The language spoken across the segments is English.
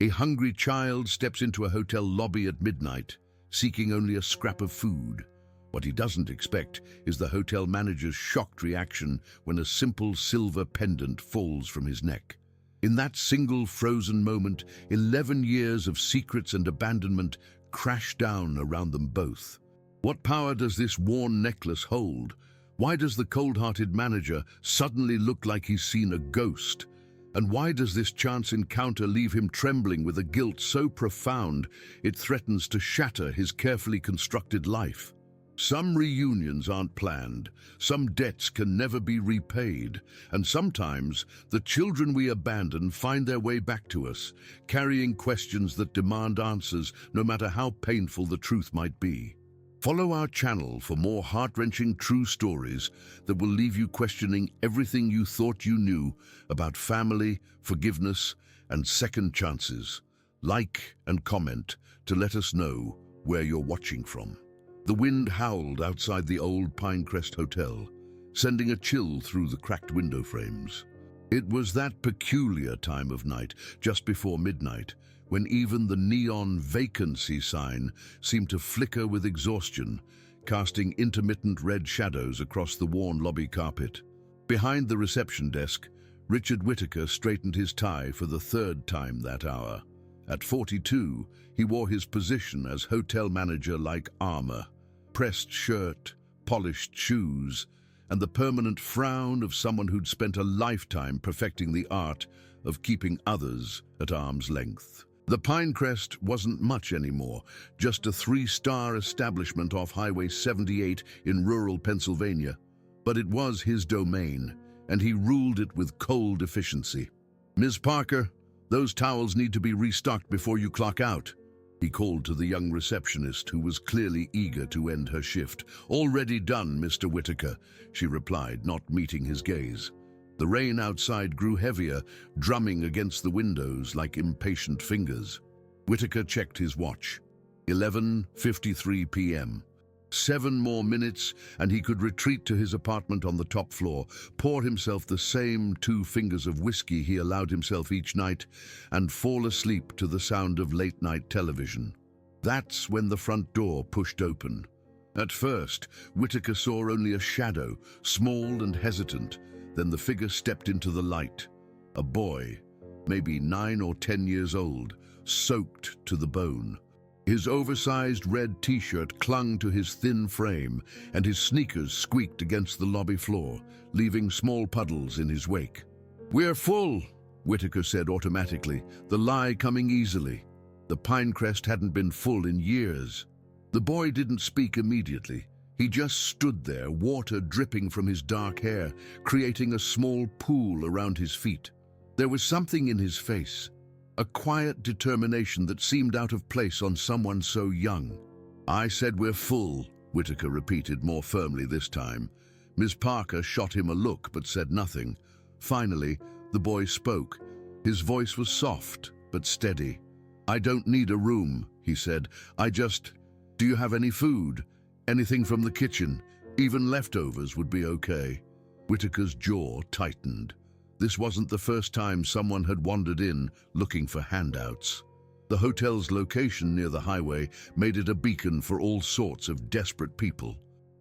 A hungry child steps into a hotel lobby at midnight, seeking only a scrap of food. What he doesn't expect is the hotel manager's shocked reaction when a simple silver pendant falls from his neck. In that single frozen moment, 11 years of secrets and abandonment crash down around them both. What power does this worn necklace hold? Why does the cold-hearted manager suddenly look like he's seen a ghost? And why does this chance encounter leave him trembling with a guilt so profound it threatens to shatter his carefully constructed life? Some reunions aren't planned, some debts can never be repaid, and sometimes the children we abandon find their way back to us, carrying questions that demand answers no matter how painful the truth might be. Follow our channel for more heart-wrenching true stories that will leave you questioning everything you thought you knew about family, forgiveness, and second chances. Like and comment to let us know where you're watching from. The wind howled outside the old Pinecrest Hotel, sending a chill through the cracked window frames. It was that peculiar time of night, just before midnight, when even the neon vacancy sign seemed to flicker with exhaustion, casting intermittent red shadows across the worn lobby carpet. Behind the reception desk, Richard Whittaker straightened his tie for the third time that hour. At 42, he wore his position as hotel manager like armor: pressed shirt, polished shoes, and the permanent frown of someone who'd spent a lifetime perfecting the art of keeping others at arm's length. The Pinecrest wasn't much anymore, just a 3-star establishment off Highway 78 in rural Pennsylvania. But it was his domain, and he ruled it with cold efficiency. "Ms. Parker, those towels need to be restocked before you clock out," he called to the young receptionist, who was clearly eager to end her shift. "Already done, Mr. Whittaker," she replied, not meeting his gaze. The rain outside grew heavier, drumming against the windows like impatient fingers. Whittaker checked his watch. 11:53 p.m. 7 more minutes, and he could retreat to his apartment on the top floor, pour himself the same 2 fingers of whiskey he allowed himself each night, and fall asleep to the sound of late-night television. That's when the front door pushed open. At first, Whittaker saw only a shadow, small and hesitant. Then the figure stepped into the light. A boy, maybe 9 or 10 years old, soaked to the bone. His oversized red t-shirt clung to his thin frame, and his sneakers squeaked against the lobby floor, leaving small puddles in his wake. "We're full," Whittaker said automatically, the lie coming easily. The Pinecrest hadn't been full in years. The boy didn't speak immediately. He just stood there, water dripping from his dark hair, creating a small pool around his feet. There was something in his face, a quiet determination that seemed out of place on someone so young. "I said we're full," Whittaker repeated more firmly this time. Ms. Parker shot him a look but said nothing. Finally, the boy spoke. His voice was soft but steady. "I don't need a room," he said. Do you have any food? Anything from the kitchen? Even leftovers would be okay." Whittaker's jaw tightened. This wasn't the first time someone had wandered in looking for handouts. The hotel's location near the highway made it a beacon for all sorts of desperate people.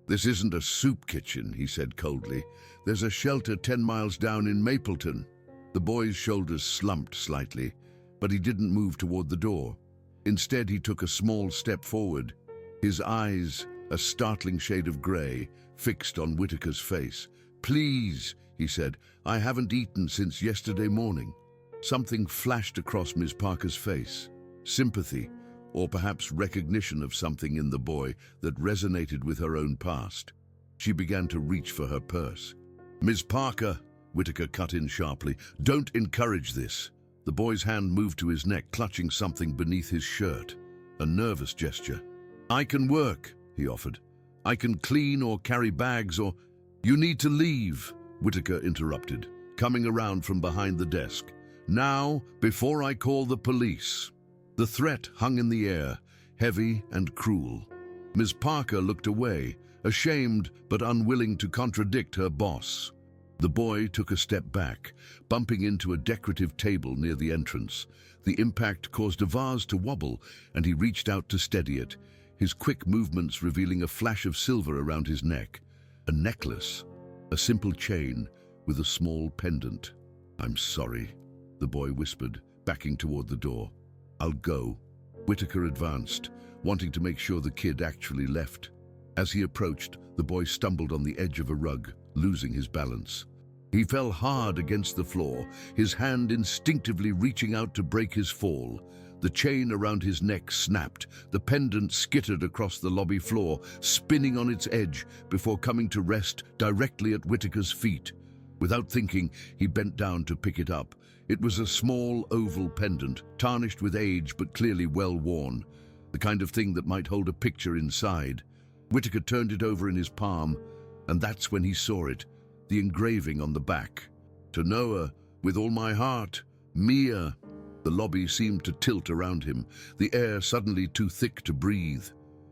"This isn't a soup kitchen," he said coldly. "There's a shelter 10 miles down in Mapleton." The boy's shoulders slumped slightly, but he didn't move toward the door. Instead, he took a small step forward, his eyes, a startling shade of gray, fixed on Whittaker's face. "Please," he said, "I haven't eaten since yesterday morning." Something flashed across Ms. Parker's face. Sympathy, or perhaps recognition of something in the boy that resonated with her own past. She began to reach for her purse. "Ms. Parker," Whittaker cut in sharply, "don't encourage this." The boy's hand moved to his neck, clutching something beneath his shirt. A nervous gesture. "I can work," he offered. "I can clean or carry bags or—" "You need to leave," Whittaker interrupted, coming around from behind the desk. "Now, before I call the police." The threat hung in the air, heavy and cruel. Ms. Parker looked away, ashamed but unwilling to contradict her boss. The boy took a step back, bumping into a decorative table near the entrance. The impact caused a vase to wobble, and he reached out to steady it, his quick movements revealing a flash of silver around his neck. A necklace, a simple chain with a small pendant. "I'm sorry," the boy whispered, backing toward the door. "I'll go." Whitaker advanced, wanting to make sure the kid actually left. As he approached, the boy stumbled on the edge of a rug, losing his balance. He fell hard against the floor, his hand instinctively reaching out to break his fall. The chain around his neck snapped, the pendant skittered across the lobby floor, spinning on its edge before coming to rest directly at Whitaker's feet. Without thinking, he bent down to pick it up. It was a small oval pendant, tarnished with age but clearly well worn, the kind of thing that might hold a picture inside. Whitaker turned it over in his palm, and that's when he saw it, the engraving on the back. "To Noah, with all my heart, Mia." The lobby seemed to tilt around him, the air suddenly too thick to breathe.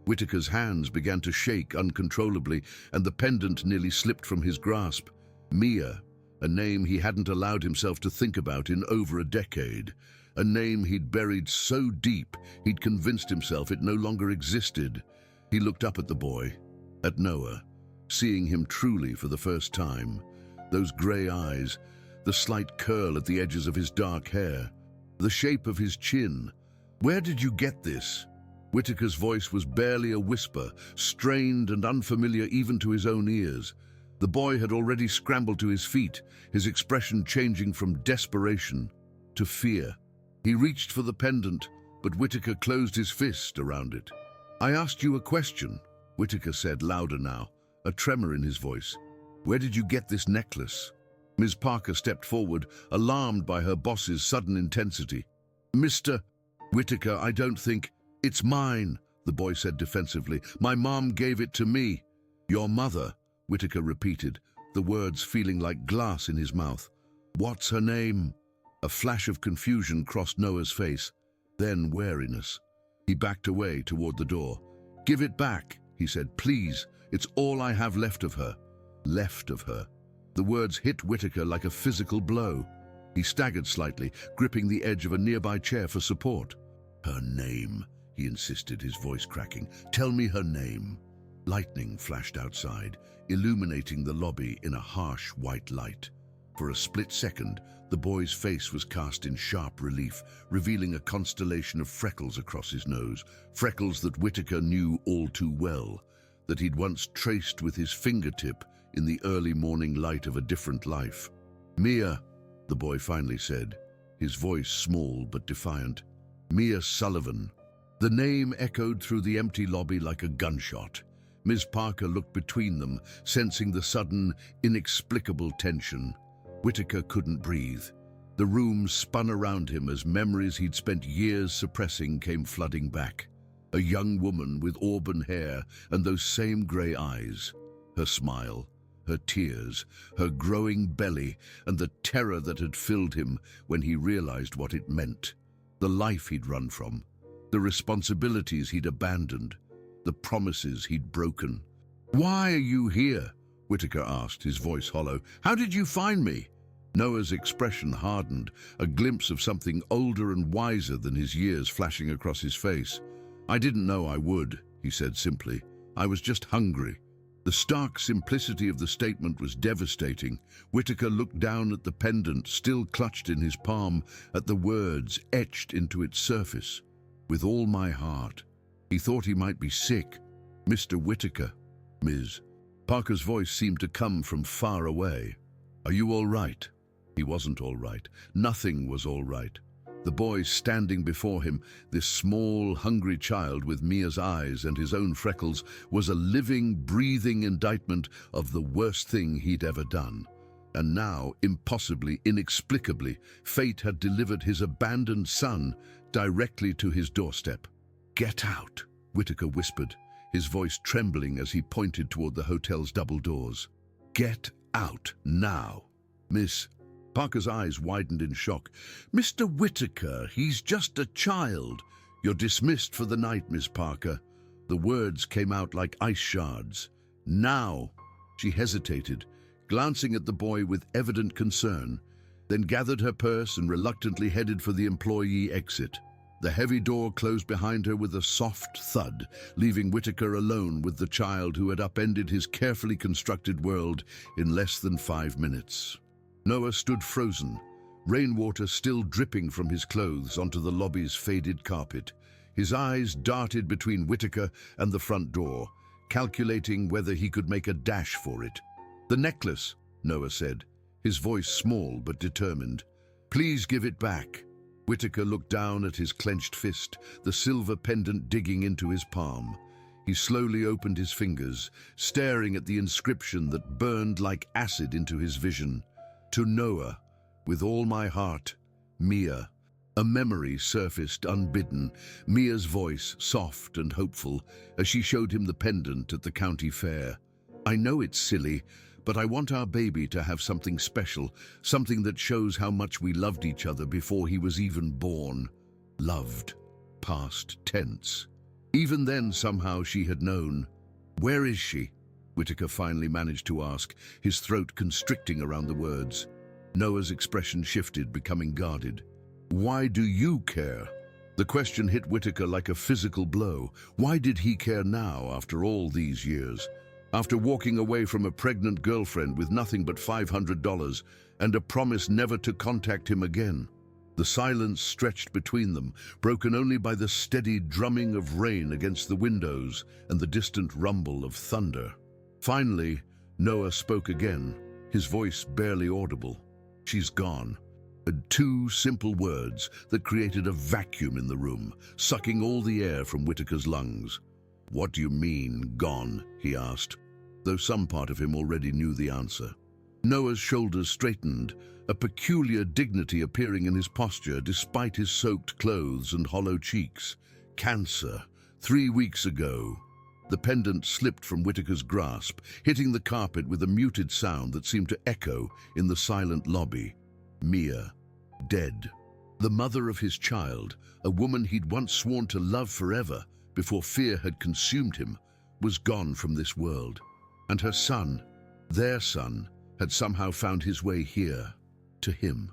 Whitaker's hands began to shake uncontrollably, and the pendant nearly slipped from his grasp. Mia, a name he hadn't allowed himself to think about in over a decade. A name he'd buried so deep, he'd convinced himself it no longer existed. He looked up at the boy, at Noah, seeing him truly for the first time. Those grey eyes, the slight curl at the edges of his dark hair, the shape of his chin. "Where did you get this?" Whitaker's voice was barely a whisper, strained and unfamiliar even to his own ears. The boy had already scrambled to his feet, his expression changing from desperation to fear. He reached for the pendant, but Whitaker closed his fist around it. "I asked you a question," Whitaker said louder now, a tremor in his voice. "Where did you get this necklace?" Ms. Parker stepped forward, alarmed by her boss's sudden intensity. "Mr. Whitaker, I don't think—" "It's mine," the boy said defensively. "My mom gave it to me." "Your mother," Whitaker repeated, the words feeling like glass in his mouth. "What's her name?" A flash of confusion crossed Noah's face, then wariness. He backed away toward the door. "Give it back," he said, "please. It's all I have left of her." Left of her. The words hit Whitaker like a physical blow. He staggered slightly, gripping the edge of a nearby chair for support. "Her name," he insisted, his voice cracking. "Tell me her name." Lightning flashed outside, illuminating the lobby in a harsh white light. For a split second, the boy's face was cast in sharp relief, revealing a constellation of freckles across his nose, freckles that Whitaker knew all too well, that he'd once traced with his fingertip in the early morning light of a different life. "Mia," the boy finally said, his voice small but defiant. "Mia Sullivan." The name echoed through the empty lobby like a gunshot. Ms. Parker looked between them, sensing the sudden, inexplicable tension. Whitaker couldn't breathe. The room spun around him as memories he'd spent years suppressing came flooding back. A young woman with auburn hair and those same grey eyes. Her smile, her tears, her growing belly, and the terror that had filled him when he realized what it meant. The life he'd run from, the responsibilities he'd abandoned, the promises he'd broken. "Why are you here?" Whitaker asked, his voice hollow. "How did you find me?" Noah's expression hardened, a glimpse of something older and wiser than his years flashing across his face. "I didn't know I would," he said simply. "I was just hungry." The stark simplicity of the statement was devastating. Whitaker looked down at the pendant, still clutched in his palm, at the words etched into its surface. "With all my heart." He thought he might be sick. "Mr. Whitaker." "Ms." Parker's voice seemed to come from far away. "Are you all right?" He wasn't all right. Nothing was all right. The boy standing before him, this small, hungry child with Mia's eyes and his own freckles, was a living, breathing indictment of the worst thing he'd ever done. And now, impossibly, inexplicably, fate had delivered his abandoned son directly to his doorstep. "Get out," Whitaker whispered, his voice trembling as he pointed toward the hotel's double doors. "Get out, now." "Miss..." Parker's eyes widened in shock. "Mr. Whitaker, he's just a child." "You're dismissed for the night, Miss Parker." The words came out like ice shards. "Now." She hesitated, glancing at the boy with evident concern, then gathered her purse and reluctantly headed for the employee exit. The heavy door closed behind her with a soft thud, leaving Whitaker alone with the child who had upended his carefully constructed world in less than 5 minutes. Noah stood frozen, rainwater still dripping from his clothes onto the lobby's faded carpet. His eyes darted between Whitaker and the front door, calculating whether he could make a dash for it. "The necklace," Noah said, his voice small but determined. "Please give it back." Whitaker looked down at his clenched fist, the silver pendant digging into his palm. He slowly opened his fingers, staring at the inscription that burned like acid into his vision. "To Noah, with all my heart, Mia." A memory surfaced unbidden, Mia's voice soft and hopeful as she showed him the pendant at the county fair. "I know it's silly, but I want our baby to have something special, something that shows how much we loved each other before he was even born." Loved. Past tense. Even then, somehow, she had known. "Where is she?" Whitaker finally managed to ask, his throat constricting around the words. Noah's expression shifted, becoming guarded. "Why do you care?" The question hit Whitaker like a physical blow. Why did he care now, after all these years? After walking away from a pregnant girlfriend with nothing but $500 and a promise never to contact him again. The silence stretched between them, broken only by the steady drumming of rain against the windows and the distant rumble of thunder. Finally, Noah spoke again, his voice barely audible. "She's gone." 2 simple words that created a vacuum in the room, sucking all the air from Whitaker's lungs. "What do you mean, gone?" he asked, though some part of him already knew the answer. Noah's shoulders straightened, a peculiar dignity appearing in his posture despite his soaked clothes and hollow cheeks. "Cancer. 3 weeks ago." The pendant slipped from Whitaker's grasp, hitting the carpet with a muted sound that seemed to echo in the silent lobby. Mia. Dead. The mother of his child, a woman he'd once sworn to love forever before fear had consumed him, was gone from this world. And her son, their son, had somehow found his way here, to him.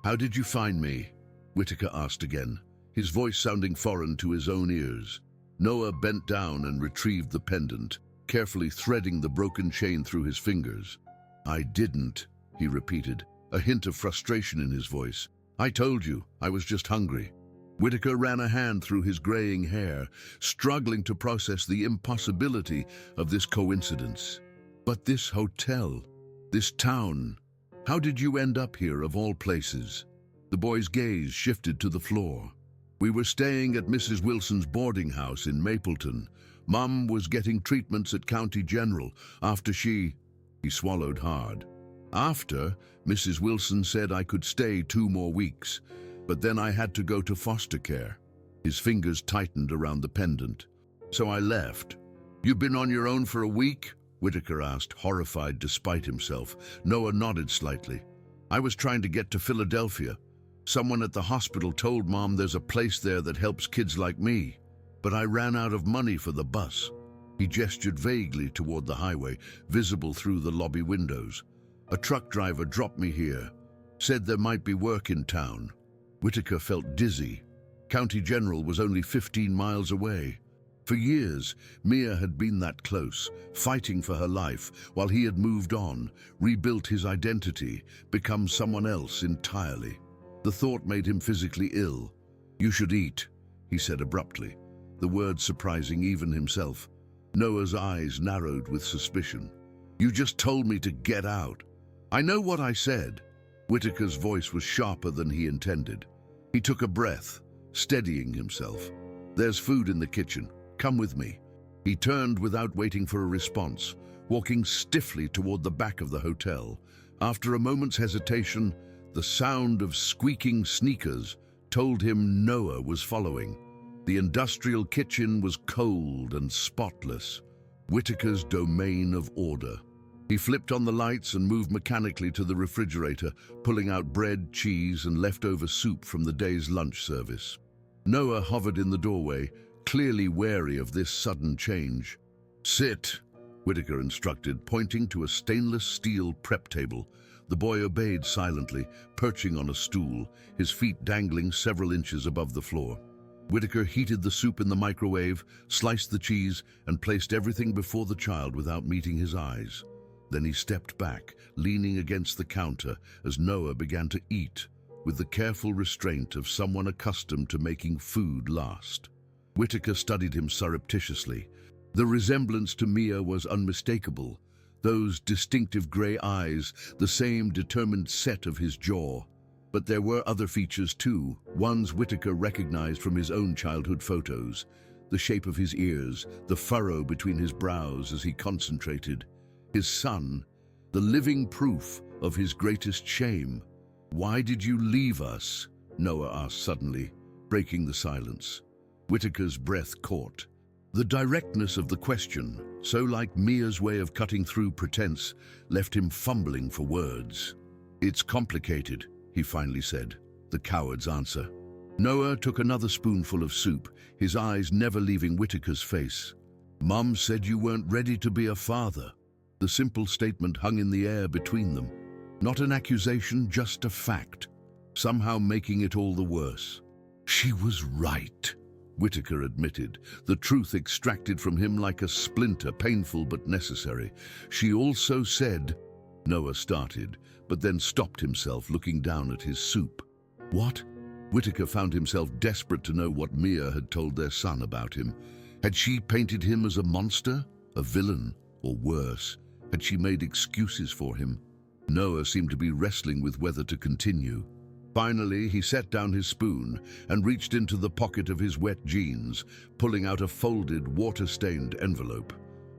"How did you find me?" Whitaker asked again, his voice sounding foreign to his own ears. Noah bent down and retrieved the pendant, carefully threading the broken chain through his fingers. "I didn't," he repeated, a hint of frustration in his voice. "I told you, I was just hungry." Whitaker ran a hand through his graying hair, struggling to process the impossibility of this coincidence. "But this hotel, this town, how did you end up here of all places?" The boy's gaze shifted to the floor. "We were staying at Mrs. Wilson's boarding house in Mapleton. Mum was getting treatments at County General after she—" He swallowed hard. "After, Mrs. Wilson said I could stay 2 more weeks, but then I had to go to foster care." His fingers tightened around the pendant. "So I left." "You've been on your own for a week?" Whitaker asked, horrified despite himself. Noah nodded slightly. "I was trying to get to Philadelphia. Someone at the hospital told Mom there's a place there that helps kids like me, but I ran out of money for the bus." He gestured vaguely toward the highway, visible through the lobby windows. "A truck driver dropped me here, said there might be work in town." Whitaker felt dizzy. County General was only 15 miles away. For years, Mia had been that close, fighting for her life, while he had moved on, rebuilt his identity, become someone else entirely. The thought made him physically ill. "You should eat," he said abruptly, the words surprising even himself. Noah's eyes narrowed with suspicion. "You just told me to get out." "I know what I said." Whitaker's voice was sharper than he intended. He took a breath, steadying himself. "There's food in the kitchen. Come with me." He turned without waiting for a response, walking stiffly toward the back of the hotel. After a moment's hesitation, the sound of squeaking sneakers told him Noah was following. The industrial kitchen was cold and spotless, Whitaker's domain of order. He flipped on the lights and moved mechanically to the refrigerator, pulling out bread, cheese, and leftover soup from the day's lunch service. Noah hovered in the doorway, clearly wary of this sudden change. "Sit," Whitaker instructed, pointing to a stainless steel prep table. The boy obeyed silently, perching on a stool, his feet dangling several inches above the floor. Whitaker heated the soup in the microwave, sliced the cheese, and placed everything before the child without meeting his eyes. Then he stepped back, leaning against the counter as Noah began to eat, with the careful restraint of someone accustomed to making food last. Whitaker studied him surreptitiously. The resemblance to Mia was unmistakable. Those distinctive grey eyes, the same determined set of his jaw. But there were other features too, ones Whitaker recognized from his own childhood photos. The shape of his ears, the furrow between his brows as he concentrated. His son, the living proof of his greatest shame. "Why did you leave us?" Noah asked suddenly, breaking the silence. Whitaker's breath caught. The directness of the question, so like Mia's way of cutting through pretense, left him fumbling for words. "It's complicated," he finally said, the coward's answer. Noah took another spoonful of soup, his eyes never leaving Whitaker's face. "Mum said you weren't ready to be a father." The simple statement hung in the air between them. Not an accusation, just a fact, somehow making it all the worse. "She was right," Whitaker admitted, the truth extracted from him like a splinter, painful but necessary. "She also said—" Noah started, but then stopped himself, looking down at his soup. "What?" Whitaker found himself desperate to know what Mia had told their son about him. Had she painted him as a monster, a villain, or worse? Had she made excuses for him? Noah seemed to be wrestling with whether to continue. Finally, he set down his spoon and reached into the pocket of his wet jeans, pulling out a folded, water-stained envelope.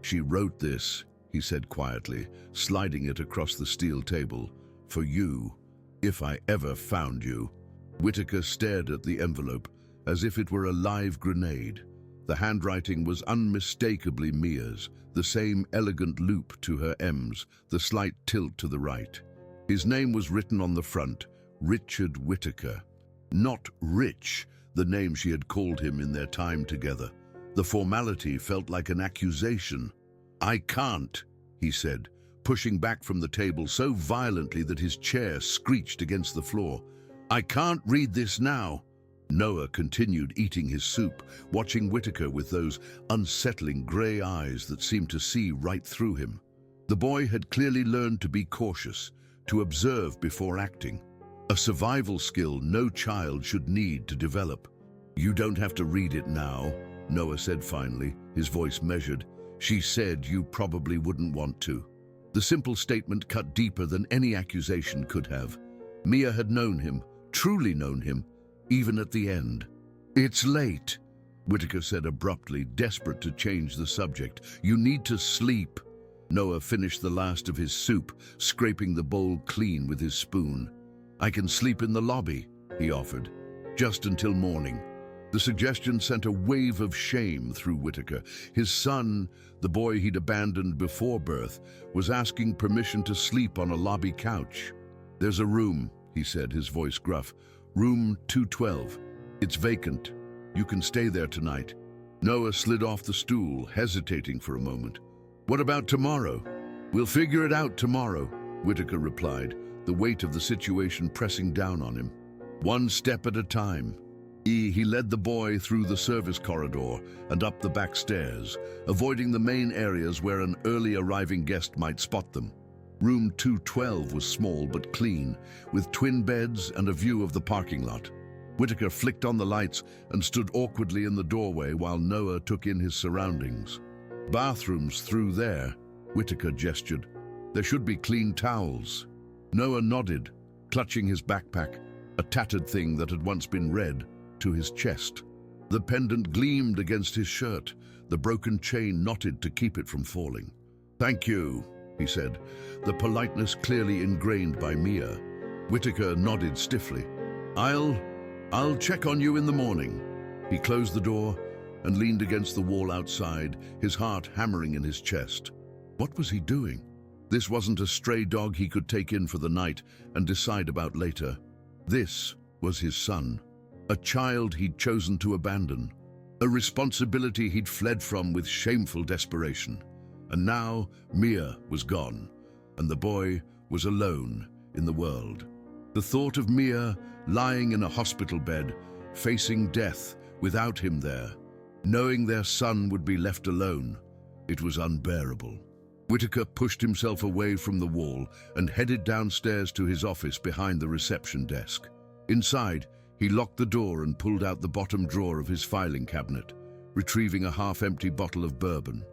"She wrote this," he said quietly, sliding it across the steel table. "For you, if I ever found you." Whitaker stared at the envelope, as if it were a live grenade. The handwriting was unmistakably Mia's, the same elegant loop to her M's, the slight tilt to the right. His name was written on the front, Richard Whitaker. Not Rich, the name she had called him in their time together. The formality felt like an accusation. "I can't," he said, pushing back from the table so violently that his chair screeched against the floor. "I can't read this now." Noah continued eating his soup, watching Whitaker with those unsettling grey eyes that seemed to see right through him. The boy had clearly learned to be cautious, to observe before acting. A survival skill no child should need to develop. "You don't have to read it now," Noah said finally, his voice measured. "She said you probably wouldn't want to." The simple statement cut deeper than any accusation could have. Mia had known him, truly known him, even at the end. "It's late," Whitaker said abruptly, desperate to change the subject. "You need to sleep." Noah finished the last of his soup, scraping the bowl clean with his spoon. "I can sleep in the lobby," he offered, "just until morning." The suggestion sent a wave of shame through Whitaker. His son, the boy he'd abandoned before birth, was asking permission to sleep on a lobby couch. "There's a room," he said, his voice gruff. "Room 212. It's vacant. You can stay there tonight." Noah slid off the stool, hesitating for a moment. "What about tomorrow?" "We'll figure it out tomorrow," Whitaker replied, the weight of the situation pressing down on him. "One step at a time." He led the boy through the service corridor and up the back stairs, avoiding the main areas where an early arriving guest might spot them. Room 212 was small but clean, with twin beds and a view of the parking lot. Whitaker flicked on the lights and stood awkwardly in the doorway while Noah took in his surroundings. "Bathrooms through there," Whitaker gestured. "There should be clean towels." Noah nodded, clutching his backpack, a tattered thing that had once been red, to his chest. The pendant gleamed against his shirt, the broken chain knotted to keep it from falling. "Thank you," he said, the politeness clearly ingrained by Mia. Whitaker nodded stiffly. I'll check on you in the morning." He closed the door and leaned against the wall outside, his heart hammering in his chest. What was he doing? This wasn't a stray dog he could take in for the night and decide about later. This was his son, a child he'd chosen to abandon, a responsibility he'd fled from with shameful desperation. And now Mia was gone, and the boy was alone in the world. The thought of Mia lying in a hospital bed, facing death without him there, knowing their son would be left alone, it was unbearable. Whitaker pushed himself away from the wall and headed downstairs to his office behind the reception desk. Inside, he locked the door and pulled out the bottom drawer of his filing cabinet, retrieving a half-empty bottle of bourbon.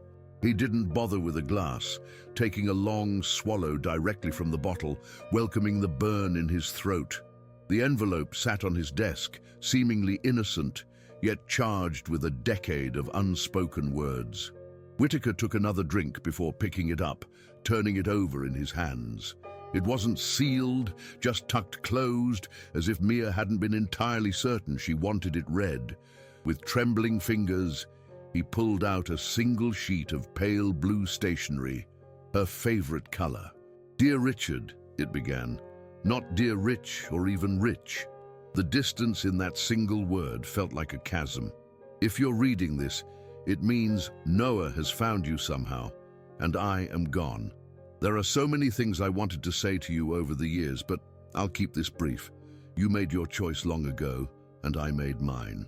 He didn't bother with a glass, taking a long swallow directly from the bottle, welcoming the burn in his throat. The envelope sat on his desk, seemingly innocent, yet charged with a decade of unspoken words. Whitaker took another drink before picking it up, turning it over in his hands. It wasn't sealed, just tucked closed, as if Mia hadn't been entirely certain she wanted it read. With trembling fingers, he pulled out a single sheet of pale blue stationery, her favorite color. "Dear Richard," it began, not "Dear Rich" or even "Rich." The distance in that single word felt like a chasm. "If you're reading this, it means Noah has found you somehow, and I am gone. There are so many things I wanted to say to you over the years, but I'll keep this brief. You made your choice long ago, and I made mine.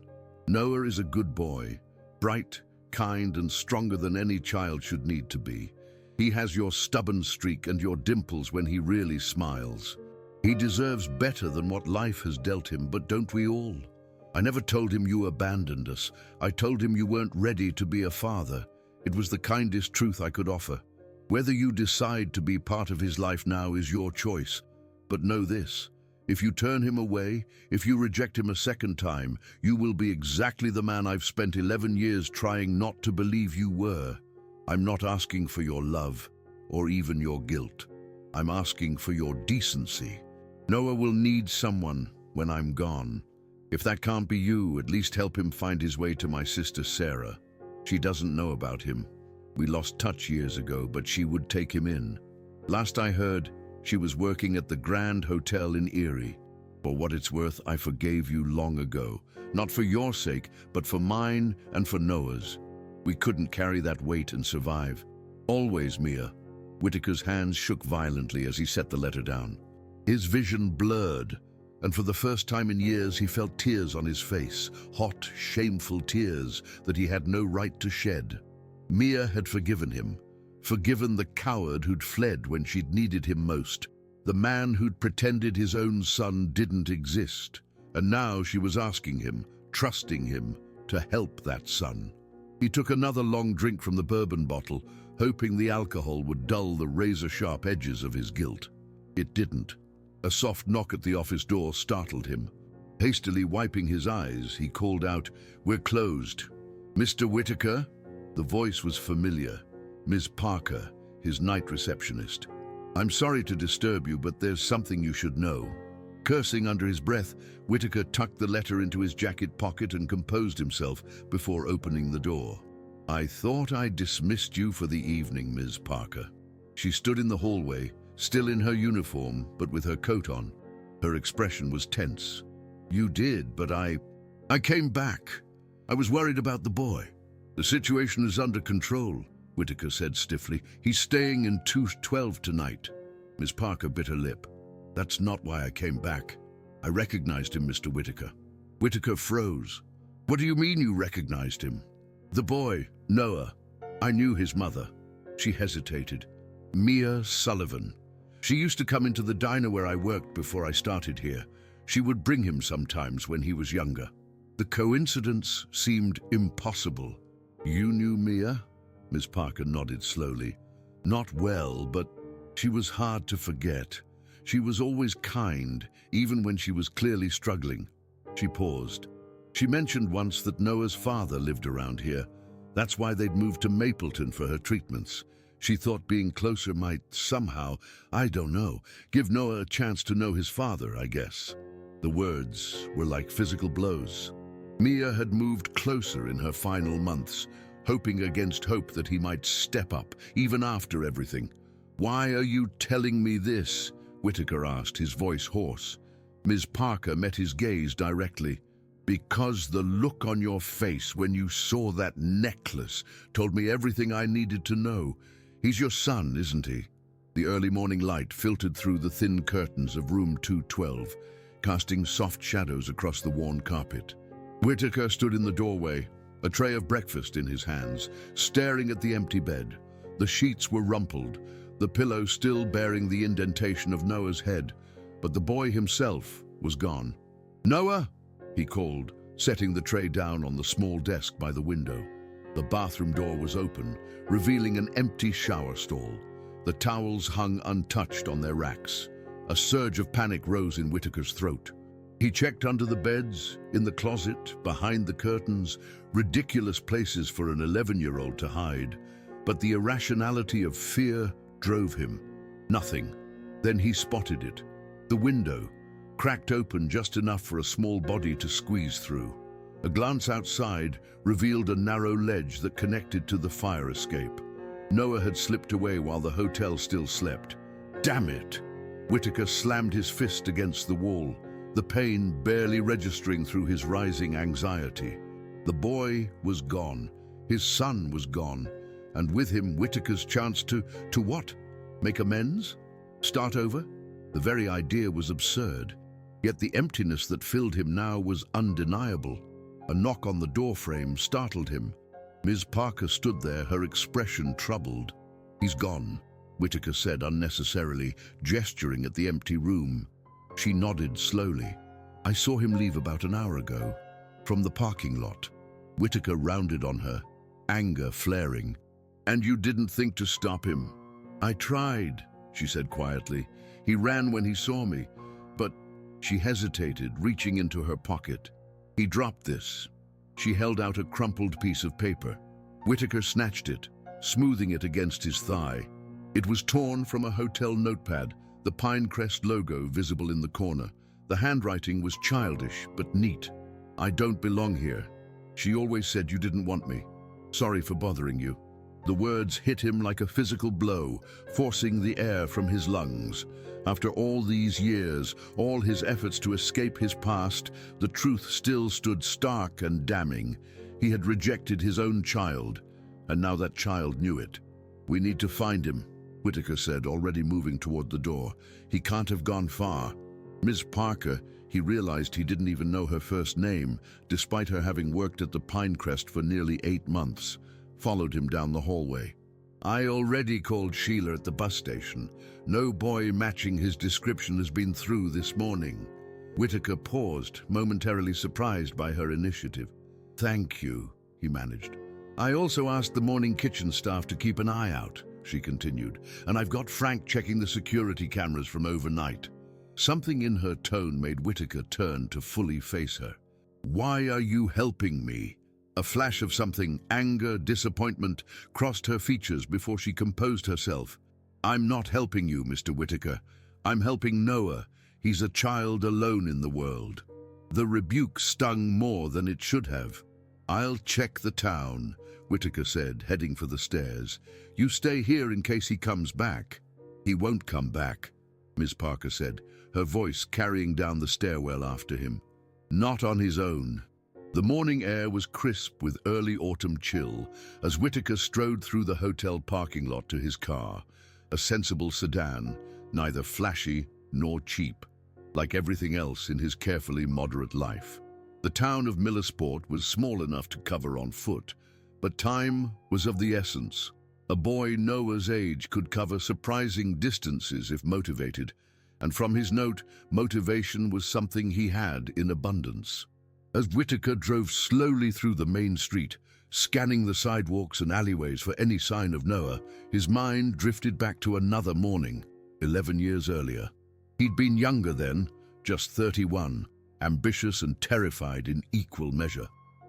Noah is a good boy, bright, kind, and stronger than any child should need to be. He has your stubborn streak and your dimples when he really smiles. He deserves better than what life has dealt him, but don't we all? I never told him you abandoned us. I told him you weren't ready to be a father. It was the kindest truth I could offer. Whether you decide to be part of his life now is your choice. But know this, if you turn him away, if you reject him a second time, you will be exactly the man I've spent 11 years trying not to believe you were. I'm not asking for your love, or even your guilt. I'm asking for your decency. Noah will need someone when I'm gone. If that can't be you, at least help him find his way to my sister Sarah. She doesn't know about him. We lost touch years ago, but she would take him in. Last I heard, she was working at the Grand Hotel in Erie. For what it's worth, I forgave you long ago. Not for your sake, but for mine and for Noah's. We couldn't carry that weight and survive. Always, Mia." Whitaker's hands shook violently as he set the letter down. His vision blurred, and for the first time in years he felt tears on his face, hot, shameful tears that he had no right to shed. Mia had forgiven him, forgiven the coward who'd fled when she'd needed him most, the man who'd pretended his own son didn't exist, and now she was asking him, trusting him, to help that son. He took another long drink from the bourbon bottle, hoping the alcohol would dull the razor-sharp edges of his guilt. It didn't. A soft knock at the office door startled him. Hastily wiping his eyes, he called out, "We're closed." "Mr. Whitaker?" The voice was familiar. Ms. Parker, his night receptionist. "I'm sorry to disturb you, but there's something you should know." Cursing under his breath, Whitaker tucked the letter into his jacket pocket and composed himself before opening the door. "I thought I dismissed you for the evening, Ms. Parker." She stood in the hallway, still in her uniform, but with her coat on. Her expression was tense. "You did, but I came back. I was worried about the boy." "The situation is under control," Whitaker said stiffly. "He's staying in 212 tonight." Ms. Parker bit her lip. "That's not why I came back. I recognized him, Mr. Whitaker." Whitaker froze. "What do you mean you recognized him?" "The boy, Noah. I knew his mother." She hesitated. "Mia Sullivan. She used to come into the diner where I worked before I started here. She would bring him sometimes when he was younger." The coincidence seemed impossible. "You knew Mia?" Ms. Parker nodded slowly. "Not well, but she was hard to forget. She was always kind, even when she was clearly struggling." She paused. "She mentioned once that Noah's father lived around here. That's why they'd moved to Mapleton for her treatments. She thought being closer might somehow, I don't know, give Noah a chance to know his father, I guess." The words were like physical blows. Mia had moved closer in her final months, hoping against hope that he might step up, even after everything. "Why are you telling me this?" Whitaker asked, his voice hoarse. Ms. Parker met his gaze directly. "Because the look on your face when you saw that necklace told me everything I needed to know. He's your son, isn't he? The early morning light filtered through the thin curtains of room 212, casting soft shadows across the worn carpet. Whitaker stood in the doorway, a tray of breakfast in his hands, staring at the empty bed. The sheets were rumpled, the pillow still bearing the indentation of Noah's head, but the boy himself was gone. "Noah!" he called, setting the tray down on the small desk by the window. The bathroom door was open, revealing an empty shower stall. The towels hung untouched on their racks. A surge of panic rose in Whitaker's throat. He checked under the beds, in the closet, behind the curtains, ridiculous places for an 11-year-old to hide. But the irrationality of fear drove him. Nothing. Then he spotted it. The window, cracked open just enough for a small body to squeeze through. A glance outside revealed a narrow ledge that connected to the fire escape. Noah had slipped away while the hotel still slept. Damn it! Whitaker slammed his fist against the wall, the pain barely registering through his rising anxiety. The boy was gone. His son was gone. And with him, Whitaker's chance to what? Make amends? Start over? The very idea was absurd. Yet the emptiness that filled him now was undeniable. A knock on the doorframe startled him. Ms. Parker stood there, her expression troubled. "He's gone," Whitaker said unnecessarily, gesturing at the empty room. She nodded slowly. "I saw him leave about an hour ago, from the parking lot." Whitaker rounded on her, anger flaring. "And you didn't think to stop him?" "I tried," she said quietly. "He ran when he saw me, but—" She hesitated, reaching into her pocket. "He dropped this." She held out a crumpled piece of paper. Whitaker snatched it, smoothing it against his thigh. It was torn from a hotel notepad, the Pinecrest logo visible in the corner. The handwriting was childish, but neat. "I don't belong here. She always said you didn't want me. Sorry for bothering you." The words hit him like a physical blow, forcing the air from his lungs. After all these years, all his efforts to escape his past, the truth still stood stark and damning. He had rejected his own child, and now that child knew it. "We need to find him," Whitaker said, already moving toward the door. "He can't have gone far." Ms. Parker, he realized he didn't even know her first name, despite her having worked at the Pinecrest for nearly 8 months, followed him down the hallway. "I already called Sheila at the bus station. No boy matching his description has been through this morning." Whitaker paused, momentarily surprised by her initiative. "Thank you," he managed. "I also asked the morning kitchen staff to keep an eye out," she continued, "and I've got Frank checking the security cameras from overnight." Something in her tone made Whitaker turn to fully face her. "Why are you helping me?" A flash of something, anger, disappointment, crossed her features before she composed herself. "I'm not helping you, Mr. Whitaker. I'm helping Noah. He's a child alone in the world." The rebuke stung more than it should have. "I'll check the town," Whitaker said, heading for the stairs. "You stay here in case he comes back." "He won't come back," Ms. Parker said, her voice carrying down the stairwell after him. "Not on his own." The morning air was crisp with early autumn chill as Whitaker strode through the hotel parking lot to his car, a sensible sedan, neither flashy nor cheap, like everything else in his carefully moderate life. The town of Millersport was small enough to cover on foot, but time was of the essence. A boy Noah's age could cover surprising distances if motivated, and from his note, motivation was something he had in abundance. As Whitaker drove slowly through the main street, scanning the sidewalks and alleyways for any sign of Noah, his mind drifted back to another morning, 11 years earlier. He'd been younger then, just 31, ambitious and terrified in equal measure.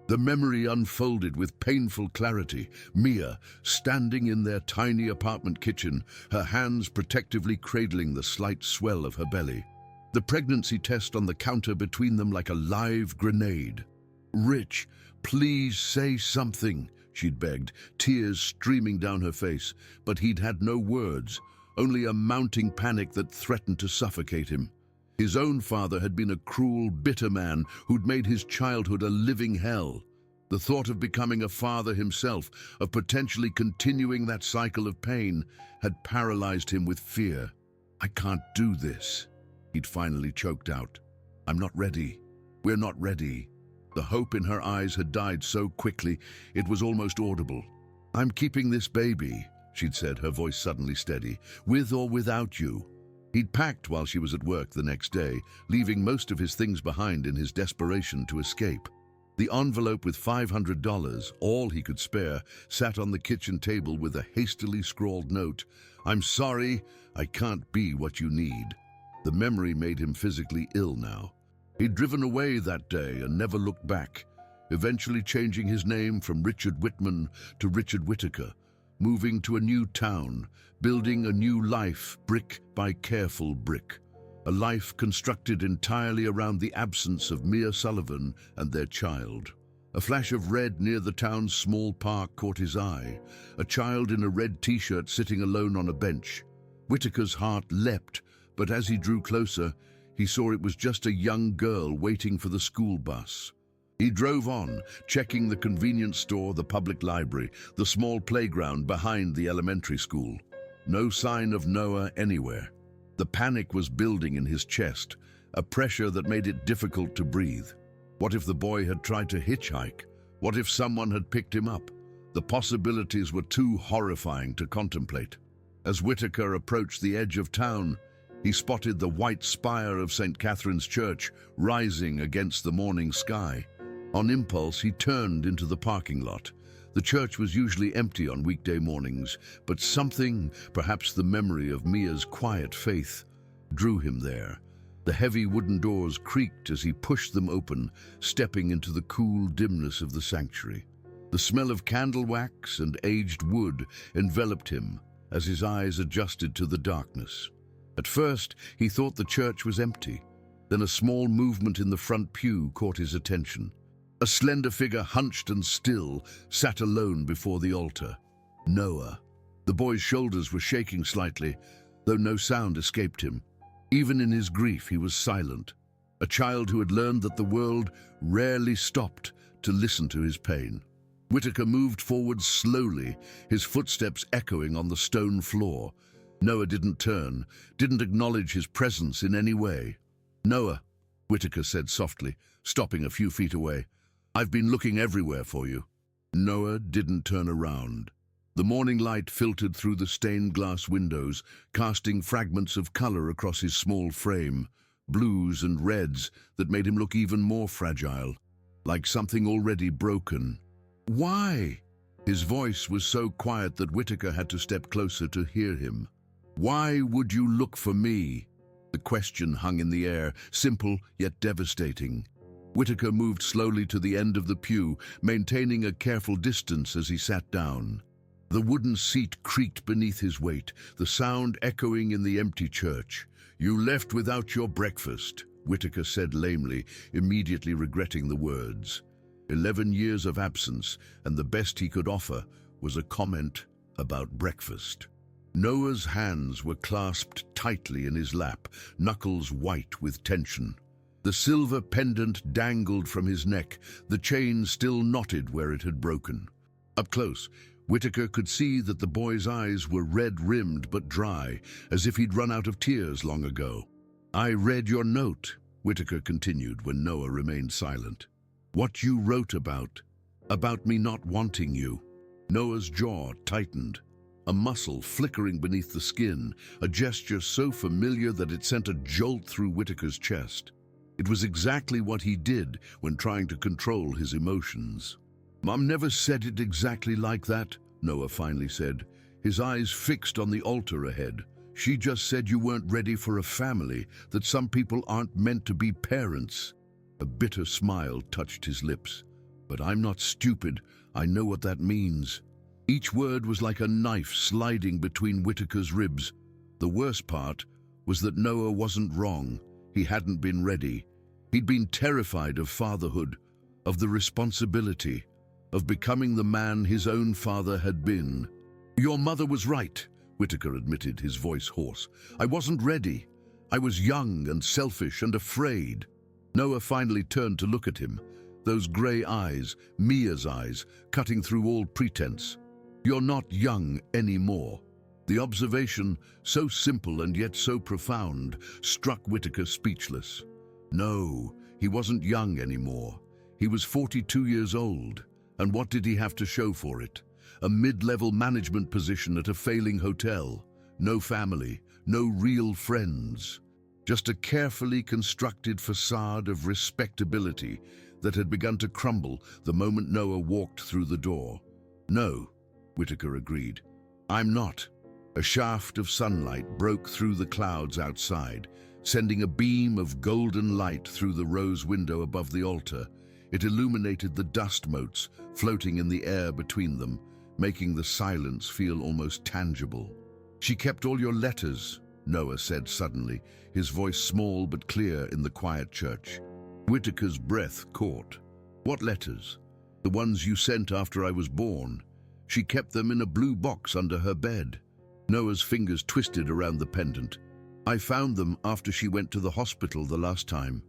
The memory unfolded with painful clarity. Mia, standing in their tiny apartment kitchen, her hands protectively cradling the slight swell of her belly. The pregnancy test on the counter between them like a live grenade. "Rich, please say something," she'd begged, tears streaming down her face, but he'd had no words, only a mounting panic that threatened to suffocate him. His own father had been a cruel, bitter man who'd made his childhood a living hell. The thought of becoming a father himself, of potentially continuing that cycle of pain, had paralyzed him with fear. "I can't do this," he'd finally choked out. "I'm not ready. We're not ready." The hope in her eyes had died so quickly it was almost audible. "I'm keeping this baby," she'd said, her voice suddenly steady, "with or without you." He'd packed while she was at work the next day, leaving most of his things behind in his desperation to escape. The envelope with $500, all he could spare, sat on the kitchen table with a hastily scrawled note. "I'm sorry, I can't be what you need." The memory made him physically ill now. He'd driven away that day and never looked back, eventually changing his name from Richard Whitman to Richard Whittaker, moving to a new town, building a new life brick by careful brick. A life constructed entirely around the absence of Mia Sullivan and their child. A flash of red near the town's small park caught his eye, a child in a red t-shirt sitting alone on a bench. Whittaker's heart leapt, but as he drew closer, he saw it was just a young girl waiting for the school bus. He drove on, checking the convenience store, the public library, the small playground behind the elementary school. No sign of Noah anywhere. The panic was building in his chest, a pressure that made it difficult to breathe. What if the boy had tried to hitchhike? What if someone had picked him up? The possibilities were too horrifying to contemplate. As Whittaker approached the edge of town, he spotted the white spire of St. Catherine's Church rising against the morning sky. On impulse, he turned into the parking lot. The church was usually empty on weekday mornings, but something, perhaps the memory of Mia's quiet faith, drew him there. The heavy wooden doors creaked as he pushed them open, stepping into the cool dimness of the sanctuary. The smell of candle wax and aged wood enveloped him as his eyes adjusted to the darkness. At first, he thought the church was empty. Then a small movement in the front pew caught his attention. A slender figure, hunched and still, sat alone before the altar. Noah. The boy's shoulders were shaking slightly, though no sound escaped him. Even in his grief, he was silent. A child who had learned that the world rarely stopped to listen to his pain. Whittaker moved forward slowly, his footsteps echoing on the stone floor. Noah didn't turn, didn't acknowledge his presence in any way. "Noah," Whittaker said softly, stopping a few feet away. "I've been looking everywhere for you." Noah didn't turn around. The morning light filtered through the stained glass windows, casting fragments of color across his small frame, blues and reds that made him look even more fragile, like something already broken. "Why?" His voice was so quiet that Whittaker had to step closer to hear him. "Why would you look for me?" The question hung in the air, simple yet devastating. Whittaker moved slowly to the end of the pew, maintaining a careful distance as he sat down. The wooden seat creaked beneath his weight, the sound echoing in the empty church. "You left without your breakfast," Whittaker said lamely, immediately regretting the words. 11 years of absence, and the best he could offer was a comment about breakfast. Noah's hands were clasped tightly in his lap, knuckles white with tension. The silver pendant dangled from his neck, the chain still knotted where it had broken. Up close, Whittaker could see that the boy's eyes were red-rimmed but dry, as if he'd run out of tears long ago. "I read your note," Whittaker continued when Noah remained silent. "What you wrote about me not wanting you." Noah's jaw tightened, a muscle flickering beneath the skin, a gesture so familiar that it sent a jolt through Whittaker's chest. It was exactly what he did when trying to control his emotions. "Mom never said it exactly like that," Noah finally said, his eyes fixed on the altar ahead. "She just said you weren't ready for a family, that some people aren't meant to be parents." A bitter smile touched his lips. "But I'm not stupid. I know what that means." Each word was like a knife sliding between Whittaker's ribs. The worst part was that Noah wasn't wrong. He hadn't been ready. He'd been terrified of fatherhood, of the responsibility, of becoming the man his own father had been. "Your mother was right," Whittaker admitted, his voice hoarse. "I wasn't ready. I was young and selfish and afraid." Noah finally turned to look at him, Those grey eyes, Mia's eyes, cutting through all pretense. "You're not young anymore." The observation, so simple and yet so profound, struck Whitaker speechless. No, he wasn't young anymore. He was 42 years old, and what did he have to show for it? A mid-level management position at a failing hotel. No family, no real friends. Just a carefully constructed facade of respectability that had begun to crumble the moment Noah walked through the door. "No," Whitaker agreed. "I'm not." A shaft of sunlight broke through the clouds outside, sending a beam of golden light through the rose window above the altar. It illuminated the dust motes floating in the air between them, making the silence feel almost tangible. "She kept all your letters," Noah said suddenly, his voice small but clear in the quiet church. Whitaker's breath caught. "What letters?" "The ones you sent after I was born. She kept them in a blue box under her bed." Noah's fingers twisted around the pendant. "I found them after she went to the hospital the last time.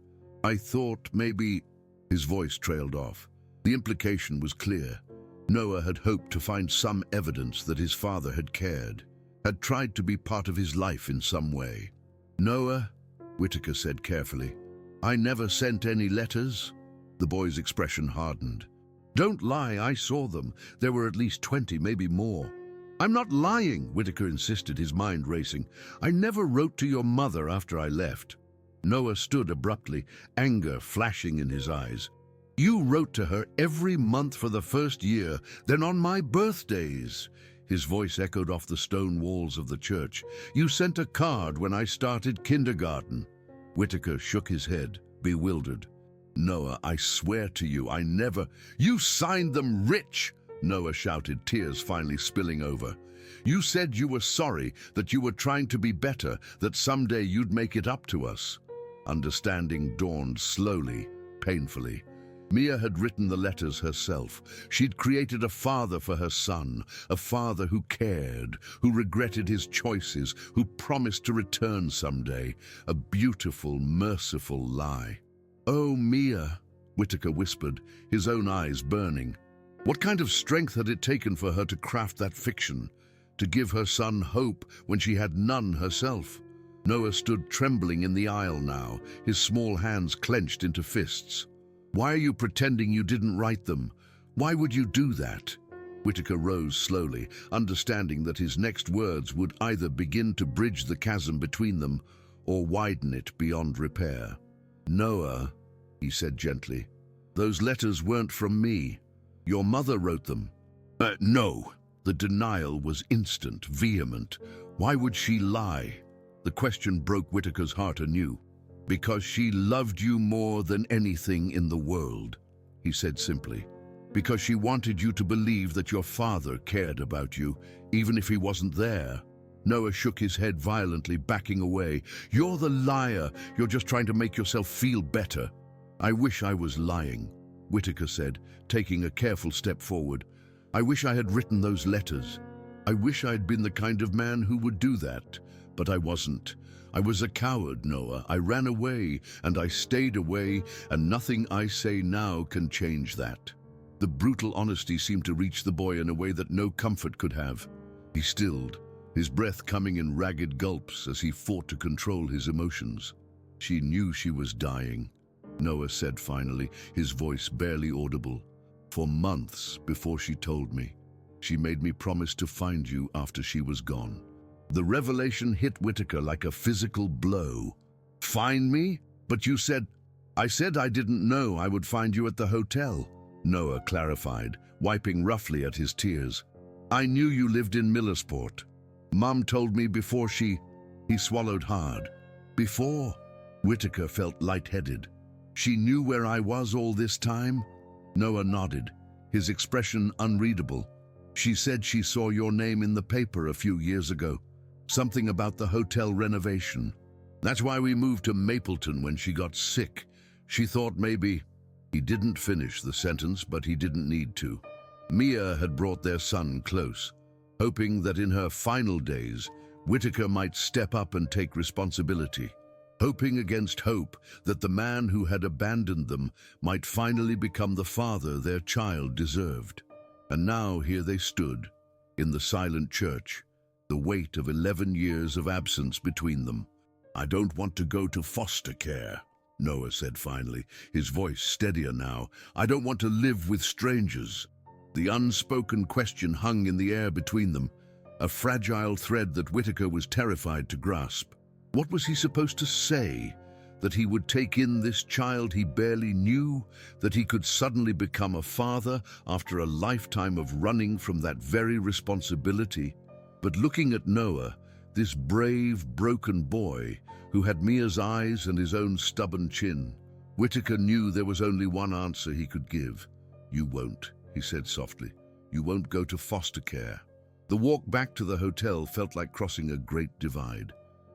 I thought maybe—" His voice trailed off. The implication was clear. Noah had hoped to find some evidence that his father had cared, had tried to be part of his life in some way. "Noah," Whitaker said carefully, "I never sent any letters." The boy's expression hardened. "Don't lie, I saw them. There were at least 20, maybe more." "I'm not lying," Whitaker insisted, his mind racing. "I never wrote to your mother after I left." Noah stood abruptly, anger flashing in his eyes. "You wrote to her every month for the first year, then on my birthdays." His voice echoed off the stone walls of the church. "You sent a card when I started kindergarten." Whitaker shook his head, bewildered. "Noah, I swear to you, I never—" "You signed them, Rich!" Noah shouted, tears finally spilling over. "You said you were sorry, that you were trying to be better, that someday you'd make it up to us." Understanding dawned slowly, painfully. Mia had written the letters herself. She'd created a father for her son, a father who cared, who regretted his choices, who promised to return someday. A beautiful, merciful lie. "Oh, Mia," Whitaker whispered, his own eyes burning. What kind of strength had it taken for her to craft that fiction, to give her son hope when she had none herself? Noah stood trembling in the aisle now, his small hands clenched into fists. "Why are you pretending you didn't write them? Why would you do that?" Whitaker rose slowly, understanding that his next words would either begin to bridge the chasm between them or widen it beyond repair. "Noah," he said gently, "those letters weren't from me. Your mother wrote them." No." The denial was instant, vehement. Why would she lie? The question broke Whitaker's heart anew. "Because she loved you more than anything in the world," he said simply. "Because she wanted you to believe that your father cared about you, even if he wasn't there." Noah shook his head violently, backing away. "You're the liar. You're just trying to make yourself feel better." "I wish I was lying," Whitaker said, taking a careful step forward. "I wish I had written those letters. I wish I had been the kind of man who would do that. But I wasn't. I was a coward, Noah. I ran away, and I stayed away, and nothing I say now can change that." The brutal honesty seemed to reach the boy in a way that no comfort could have. He stilled, his breath coming in ragged gulps as he fought to control his emotions. "She knew she was dying," Noah said finally, his voice barely audible. "For months before she told me. She made me promise to find you after she was gone." The revelation hit Whitaker like a physical blow. "Find me? But you said—" "I said I didn't know I would find you at the hotel," Noah clarified, wiping roughly at his tears. "I knew you lived in Millersport. Mom told me before she—" He swallowed hard. "Before?" Whitaker felt lightheaded. "She knew where I was all this time?" Noah nodded, his expression unreadable. "She said she saw your name in the paper a few years ago. Something about the hotel renovation. That's why we moved to Mapleton when she got sick. She thought maybe—" He didn't finish the sentence, but he didn't need to. Mia had brought their son close, hoping that in her final days, Whitaker might step up and take responsibility. hoping against hope that the man who had abandoned them might finally become the father their child deserved. And now here they stood, in the silent church, the weight of 11 years of absence between them. "I don't want to go to foster care," Noah said finally, his voice steadier now. "I don't want to live with strangers." The unspoken question hung in the air between them, a fragile thread that Whitaker was terrified to grasp. What was he supposed to say? That he would take in this child he barely knew? That he could suddenly become a father after a lifetime of running from that very responsibility? But looking at Noah, this brave, broken boy who had Mia's eyes and his own stubborn chin, Whitaker knew there was only one answer he could give. "You won't," he said softly. "You won't go to foster care." The walk back to the hotel felt like crossing a great divide.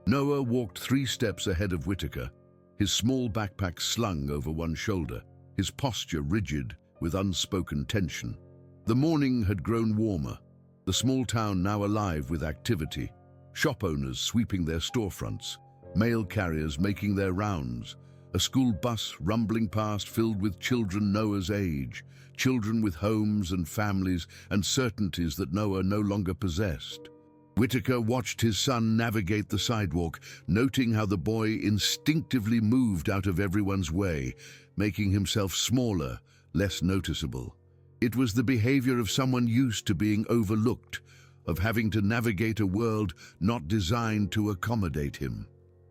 Noah walked 3 steps ahead of Whitaker, his small backpack slung over one shoulder, his posture rigid with unspoken tension. The morning had grown warmer, the small town now alive with activity, shop owners sweeping their storefronts, mail carriers making their rounds, a school bus rumbling past filled with children Noah's age, children with homes and families and certainties that Noah no longer possessed. Whitaker watched his son navigate the sidewalk, noting how the boy instinctively moved out of everyone's way, making himself smaller, less noticeable. It was the behavior of someone used to being overlooked, of having to navigate a world not designed to accommodate him.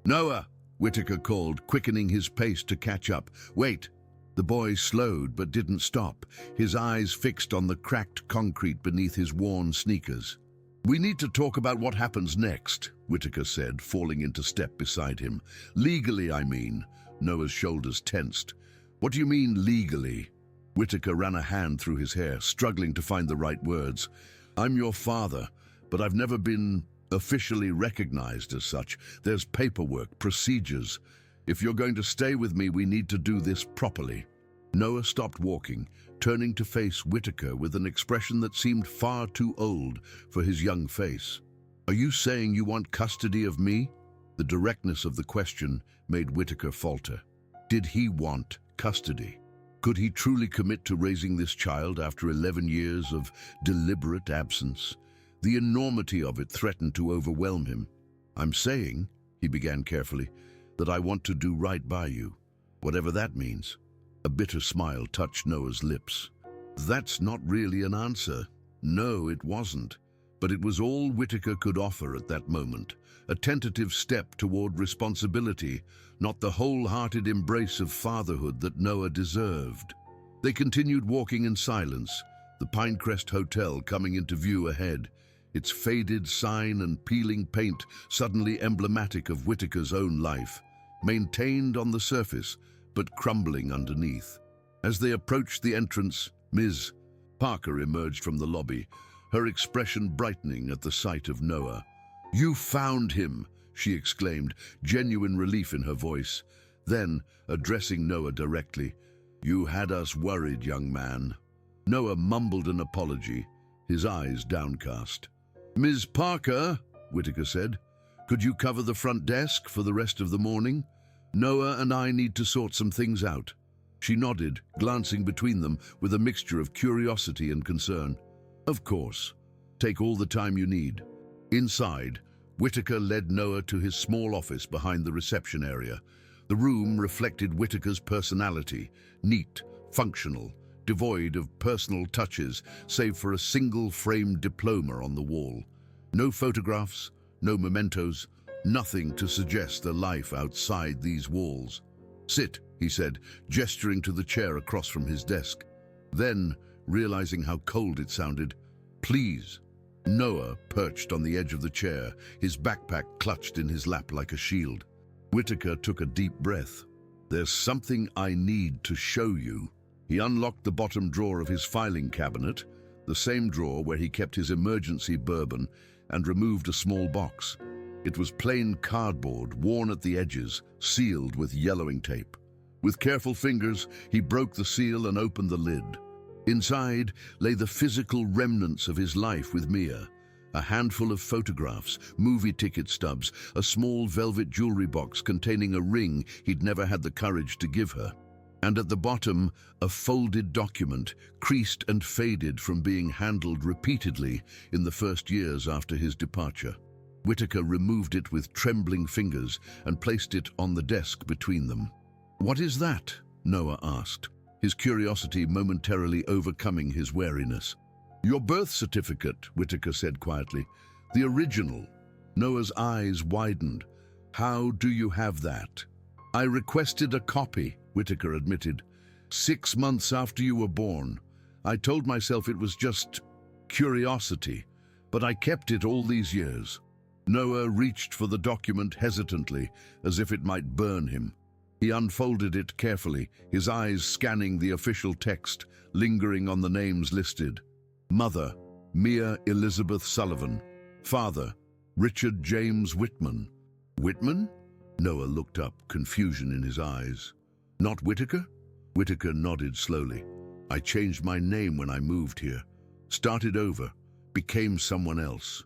"Noah!" Whitaker called, quickening his pace to catch up. "Wait!" The boy slowed but didn't stop, his eyes fixed on the cracked concrete beneath his worn sneakers. "We need to talk about what happens next," Whitaker said, falling into step beside him. "Legally, I mean." Noah's shoulders tensed. "What do you mean, legally?" Whitaker ran a hand through his hair, struggling to find the right words. "I'm your father, but I've never been officially recognized as such. There's paperwork, procedures. If you're going to stay with me, we need to do this properly." Noah stopped walking, turning to face Whitaker with an expression that seemed far too old for his young face. "Are you saying you want custody of me?" The directness of the question made Whitaker falter. Did he want custody? Could he truly commit to raising this child after 11 years of deliberate absence? The enormity of it threatened to overwhelm him. "I'm saying," he began carefully, "that I want to do right by you, whatever that means." A bitter smile touched Noah's lips. That's not really an answer. No, it wasn't. But it was all Whitaker could offer at that moment, a tentative step toward responsibility, not the wholehearted embrace of fatherhood that Noah deserved. They continued walking in silence, the Pinecrest Hotel coming into view ahead, its faded sign and peeling paint suddenly emblematic of Whitaker's own life, maintained on the surface, but crumbling underneath. As they approached the entrance, Ms. Parker emerged from the lobby, her expression brightening at the sight of Noah. "You found him!" she exclaimed, genuine relief in her voice. Then, addressing Noah directly, "You had us worried, young man." Noah mumbled an apology, his eyes downcast. "Ms. Parker," Whitaker said, "could you cover the front desk for the rest of the morning? Noah and I need to sort some things out." She nodded, glancing between them with a mixture of curiosity and concern. "Of course. Take all the time you need." Inside, Whitaker led Noah to his small office behind the reception area. The room reflected Whitaker's personality, neat, functional, devoid of personal touches, save for a single framed diploma on the wall. No photographs, no mementos, nothing to suggest a life outside these walls. "Sit," he said, gesturing to the chair across from his desk. Then, realizing how cold it sounded, "Please." Noah perched on the edge of the chair, his backpack clutched in his lap like a shield. Whitaker took a deep breath. "There's something I need to show you." He unlocked the bottom drawer of his filing cabinet, the same drawer where he kept his emergency bourbon, and removed a small box. It was plain cardboard, worn at the edges, sealed with yellowing tape. With careful fingers, he broke the seal and opened the lid. Inside lay the physical remnants of his life with Mia, A handful of photographs, movie ticket stubs, a small velvet jewelry box containing a ring he'd never had the courage to give her. And at the bottom, a folded document, creased and faded from being handled repeatedly in the first years after his departure. Whitaker removed it with trembling fingers and placed it on the desk between them. "What is that?" Noah asked, his curiosity momentarily overcoming his wariness. "Your birth certificate," Whitaker said quietly. "The original." Noah's eyes widened. "How do you have that?" "I requested a copy," Whitaker admitted. "6 months after you were born. I told myself it was just curiosity, but I kept it all these years." Noah reached for the document hesitantly, as if it might burn him. He unfolded it carefully, his eyes scanning the official text, lingering on the names listed. Mother, Mia Elizabeth Sullivan. Father, Richard James Whitman. Whitman? Noah looked up, confusion in his eyes. "Not Whitaker?" Whitaker nodded slowly. "I changed my name when I moved here. Started over. Became someone else.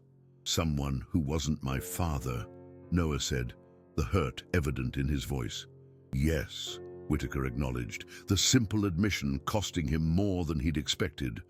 Someone who wasn't my father," Noah said, the hurt evident in his voice. "Yes," Whitaker acknowledged, the simple admission costing him more than he'd expected.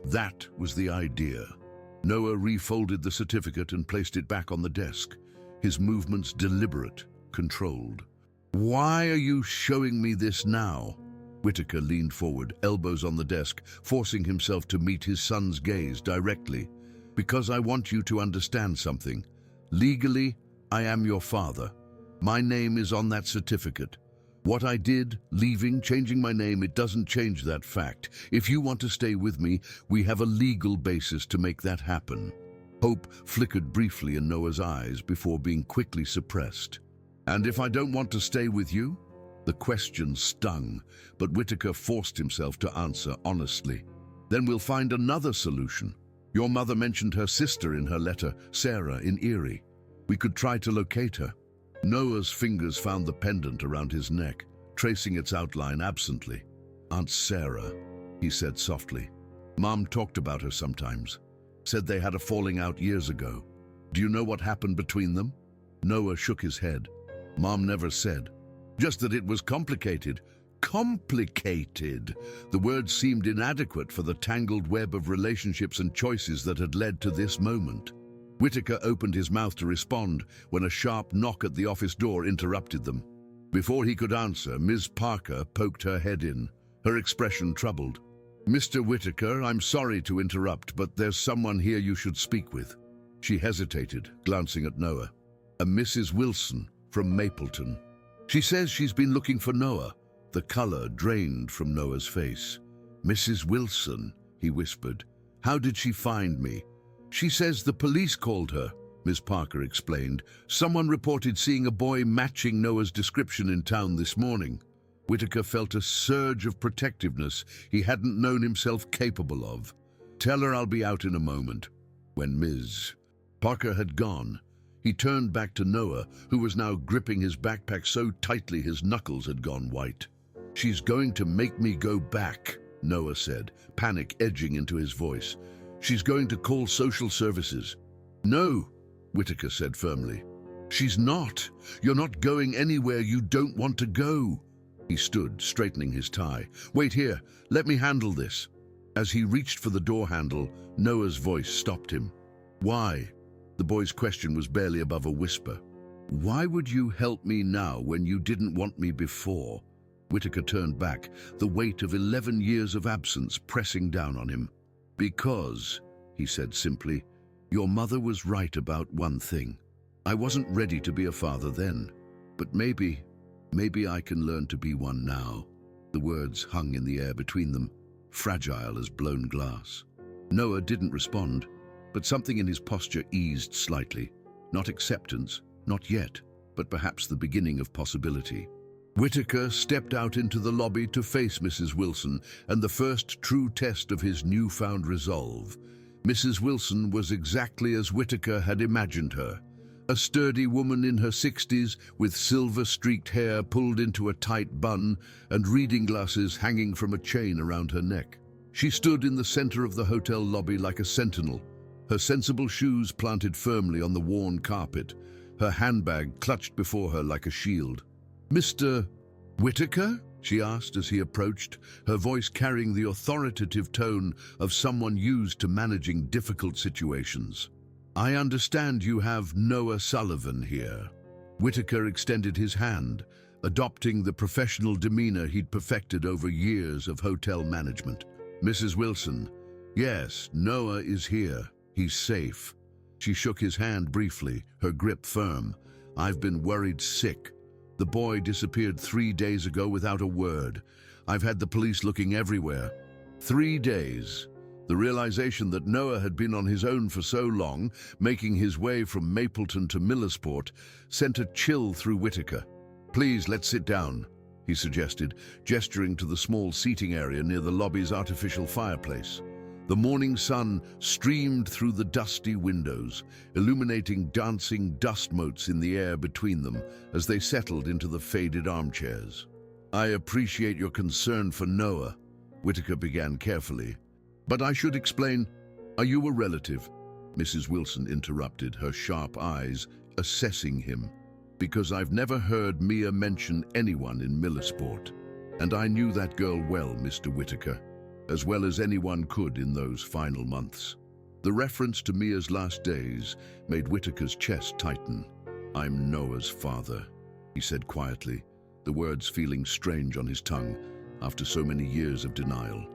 That was the idea. Noah refolded the certificate and placed it back on the desk, his movements deliberate, controlled. "Why are you showing me this now?" Whitaker leaned forward, elbows on the desk, forcing himself to meet his son's gaze directly. "Because I want you to understand something. Legally, I am your father. My name is on that certificate. What I did, leaving, changing my name, it doesn't change that fact. If you want to stay with me, we have a legal basis to make that happen." Hope flickered briefly in Noah's eyes before being quickly suppressed. "And if I don't want to stay with you?" The question stung, but Whitaker forced himself to answer honestly. "Then we'll find another solution. Your mother mentioned her sister in her letter, Sarah, in Erie. We could try to locate her." Noah's fingers found the pendant around his neck, tracing its outline absently. "Aunt Sarah," he said softly. "Mom talked about her sometimes. Said they had a falling out years ago. Do you know what happened between them?" Noah shook his head. "Mom never said. Just that it was complicated." Complicated! The word seemed inadequate for the tangled web of relationships and choices that had led to this moment. Whitaker opened his mouth to respond when a sharp knock at the office door interrupted them. Before he could answer, Ms. Parker poked her head in, her expression troubled. "Mr. Whitaker, I'm sorry to interrupt, but there's someone here you should speak with." She hesitated, glancing at Noah. "A Mrs. Wilson from Mapleton. She says she's been looking for Noah." The color drained from Noah's face. "Mrs. Wilson," he whispered. "How did she find me?" "She says the police called her," Ms. Parker explained. "Someone reported seeing a boy matching Noah's description in town this morning." Whitaker felt a surge of protectiveness he hadn't known himself capable of. "Tell her I'll be out in a moment." When Ms. Parker had gone, he turned back to Noah, who was now gripping his backpack so tightly his knuckles had gone white. "She's going to make me go back," Noah said, panic edging into his voice. "She's going to call social services." "No," Whitaker said firmly. "She's not. You're not going anywhere you don't want to go." He stood, straightening his tie. "Wait here. Let me handle this." As he reached for the door handle, Noah's voice stopped him. "Why?" The boy's question was barely above a whisper. "Why would you help me now when you didn't want me before?" Whitaker turned back, the weight of 11 years of absence pressing down on him. "Because," he said simply, "your mother was right about one thing. I wasn't ready to be a father then, but maybe I can learn to be one now." The words hung in the air between them, fragile as blown glass. Noah didn't respond, but something in his posture eased slightly. Not acceptance, not yet, but perhaps the beginning of possibility. Whitaker stepped out into the lobby to face Mrs. Wilson, and the first true test of his newfound resolve. Mrs. Wilson was exactly as Whitaker had imagined her. A sturdy woman in her 60s, with silver-streaked hair pulled into a tight bun and reading glasses hanging from a chain around her neck. She stood in the center of the hotel lobby like a sentinel, her sensible shoes planted firmly on the worn carpet, her handbag clutched before her like a shield. "Mr. Whitaker?" she asked as he approached, her voice carrying the authoritative tone of someone used to managing difficult situations. "I understand you have Noah Sullivan here." Whitaker extended his hand, adopting the professional demeanor he'd perfected over years of hotel management. "Mrs. Wilson, yes, Noah is here. He's safe." She shook his hand briefly, her grip firm. "I've been worried sick. The boy disappeared 3 days ago without a word. I've had the police looking everywhere. 3 days. The realization that Noah had been on his own for so long, making his way from Mapleton to Millersport, sent a chill through Whitaker. "Please, let's sit down," he suggested, gesturing to the small seating area near the lobby's artificial fireplace. The morning sun streamed through the dusty windows, illuminating dancing dust motes in the air between them as they settled into the faded armchairs. "I appreciate your concern for Noah," Whitaker began carefully. "But I should explain, are you a relative?" Mrs. Wilson interrupted, her sharp eyes assessing him. "Because I've never heard Mia mention anyone in Millersport. And I knew that girl well, Mr. Whitaker, as well as anyone could in those final months." The reference to Mia's last days made Whitaker's chest tighten. "I'm Noah's father," he said quietly, the words feeling strange on his tongue after so many years of denial.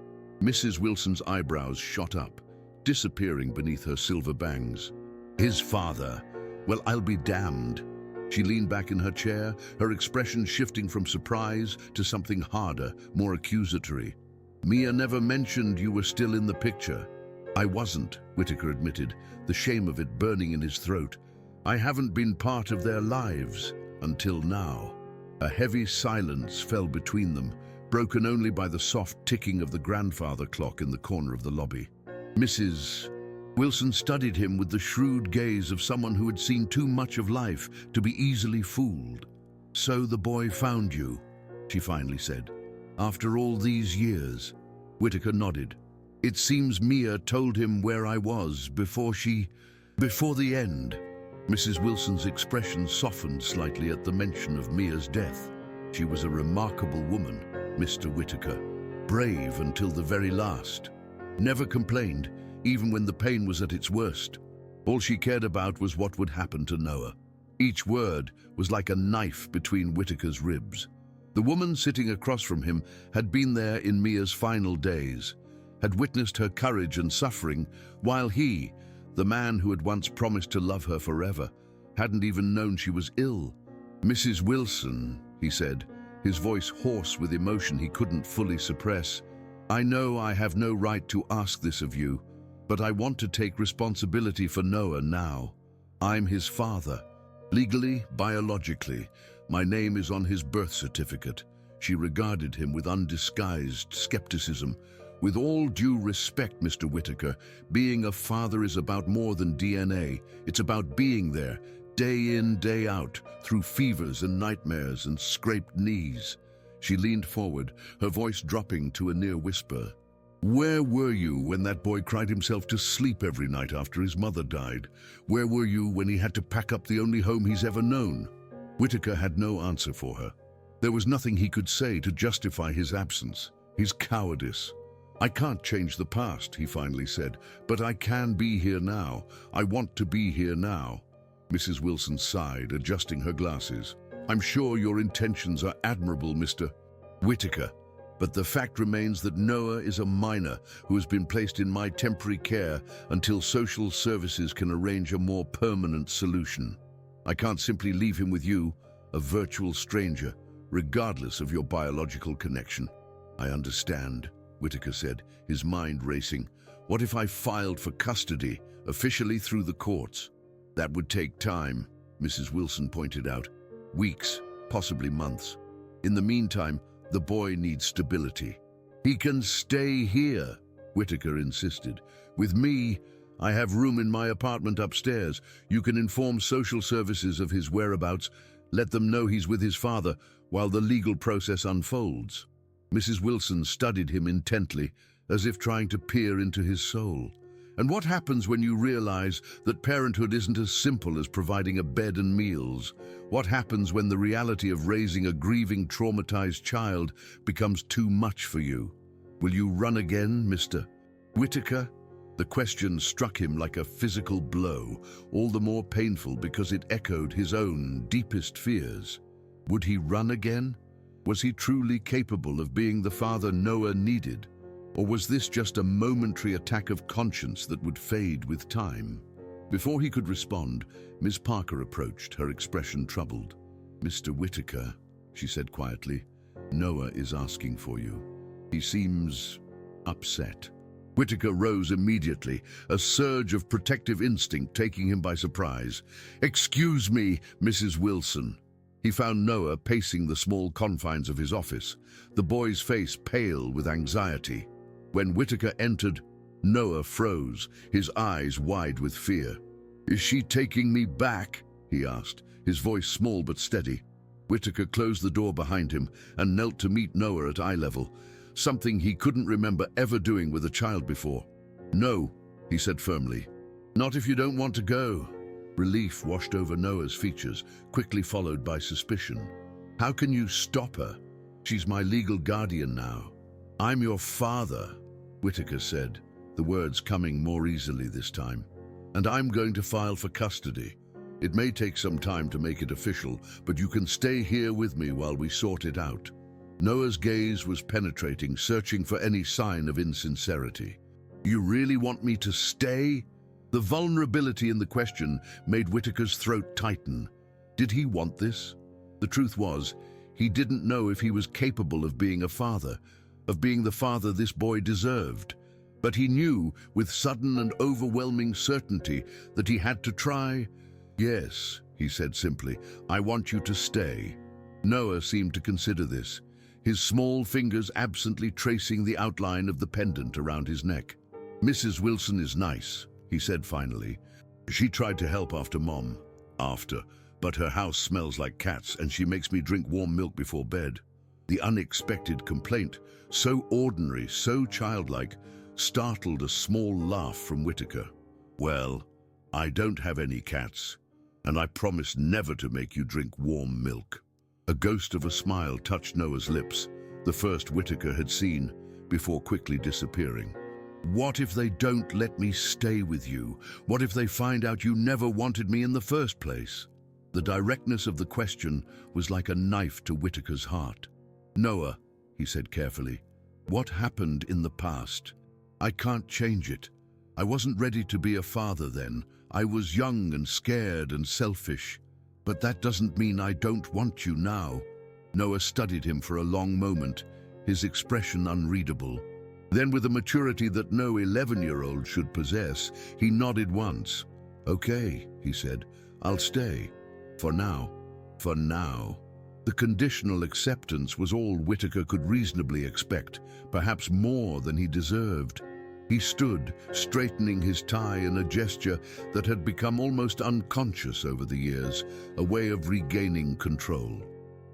Mrs. Wilson's eyebrows shot up, disappearing beneath her silver bangs. "His father? Well, I'll be damned." She leaned back in her chair, her expression shifting from surprise to something harder, more accusatory. "Mia never mentioned you were still in the picture." "I wasn't," Whitaker admitted, the shame of it burning in his throat. "I haven't been part of their lives until now." A heavy silence fell between them, broken only by the soft ticking of the grandfather clock in the corner of the lobby. Mrs. Wilson studied him with the shrewd gaze of someone who had seen too much of life to be easily fooled. "So the boy found you," she finally said. "After all these years?" Whitaker nodded. "It seems Mia told him where I was before the end." Mrs. Wilson's expression softened slightly at the mention of Mia's death. She was a remarkable woman, Mr. Whitaker. Brave until the very last. Never complained, even when the pain was at its worst. All she cared about was what would happen to Noah. Each word was like a knife between Whitaker's ribs. The woman sitting across from him had been there in Mia's final days, had witnessed her courage and suffering, while he, the man who had once promised to love her forever, hadn't even known she was ill. "Mrs. Wilson," he said, his voice hoarse with emotion he couldn't fully suppress, "I know I have no right to ask this of you, but I want to take responsibility for Noah now. I'm his father. Legally, biologically, my name is on his birth certificate." She regarded him with undisguised skepticism. "With all due respect, Mr. Whitaker, being a father is about more than DNA. It's about being there, day in, day out, through fevers and nightmares and scraped knees." She leaned forward, her voice dropping to a near whisper. "Where were you when that boy cried himself to sleep every night after his mother died? Where were you when he had to pack up the only home he's ever known?" Whitaker had no answer for her. There was nothing he could say to justify his absence, his cowardice. "I can't change the past," he finally said, "but I can be here now. I want to be here now." Mrs. Wilson sighed, adjusting her glasses. "I'm sure your intentions are admirable, Mr. Whitaker, but the fact remains that Noah is a minor who has been placed in my temporary care until social services can arrange a more permanent solution. I can't simply leave him with you, a virtual stranger, regardless of your biological connection." "I understand," Whitaker said, his mind racing. "What if I filed for custody, officially through the courts?" "That would take time," Mrs. Wilson pointed out. "Weeks, possibly months. In the meantime, the boy needs stability." "He can stay here," Whitaker insisted. "With me, I have room in my apartment upstairs. You can inform social services of his whereabouts, let them know he's with his father, while the legal process unfolds." Mrs. Wilson studied him intently, as if trying to peer into his soul. And what happens when you realize that parenthood isn't as simple as providing a bed and meals? What happens when the reality of raising a grieving, traumatized child becomes too much for you? Will you run again, Mr. Whitaker? The question struck him like a physical blow, all the more painful because it echoed his own deepest fears. Would he run again? Was he truly capable of being the father Noah needed? Or was this just a momentary attack of conscience that would fade with time? Before he could respond, Miss Parker approached, her expression troubled. "Mr. Whitaker," she said quietly, "Noah is asking for you. He seems upset." Whitaker rose immediately, a surge of protective instinct taking him by surprise. "Excuse me, Mrs. Wilson." He found Noah pacing the small confines of his office, the boy's face pale with anxiety. When Whitaker entered, Noah froze, his eyes wide with fear. "Is she taking me back?" he asked, his voice small but steady. Whitaker closed the door behind him and knelt to meet Noah at eye level, something he couldn't remember ever doing with a child before. "No," he said firmly. "Not if you don't want to go." Relief washed over Noah's features, quickly followed by suspicion. "How can you stop her? She's my legal guardian now." "I'm your father," Whitaker said, the words coming more easily this time. "And I'm going to file for custody. It may take some time to make it official, but you can stay here with me while we sort it out." Noah's gaze was penetrating, searching for any sign of insincerity. "You really want me to stay?" The vulnerability in the question made Whitaker's throat tighten. Did he want this? The truth was, he didn't know if he was capable of being a father, of being the father this boy deserved. But he knew, with sudden and overwhelming certainty, that he had to try. "Yes," he said simply, "I want you to stay." Noah seemed to consider this, his small fingers absently tracing the outline of the pendant around his neck. "Mrs. Wilson is nice," he said finally. "She tried to help after Mom. But her house smells like cats and she makes me drink warm milk before bed." The unexpected complaint, so ordinary, so childlike, startled a small laugh from Whitaker. "Well, I don't have any cats, and I promise never to make you drink warm milk." A ghost of a smile touched Noah's lips, the first Whitaker had seen, before quickly disappearing. "What if they don't let me stay with you? What if they find out you never wanted me in the first place?" The directness of the question was like a knife to Whitaker's heart. "Noah," he said carefully, "what happened in the past? I can't change it. I wasn't ready to be a father then. I was young and scared and selfish. But that doesn't mean I don't want you now." Noah studied him for a long moment, his expression unreadable. Then, with a maturity that no 11-year-old should possess, he nodded once. "Okay," he said, "I'll stay. For now." For now. The conditional acceptance was all Whitaker could reasonably expect, perhaps more than he deserved. He stood, straightening his tie in a gesture that had become almost unconscious over the years, a way of regaining control.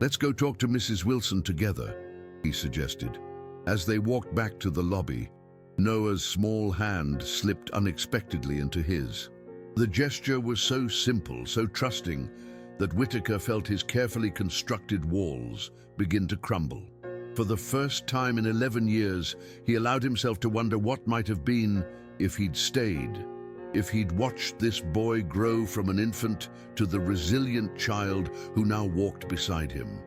"Let's go talk to Mrs. Wilson together," he suggested. As they walked back to the lobby, Noah's small hand slipped unexpectedly into his. The gesture was so simple, so trusting, that Whitaker felt his carefully constructed walls begin to crumble. For the first time in 11 years, he allowed himself to wonder what might have been if he'd stayed, if he'd watched this boy grow from an infant to the resilient child who now walked beside him.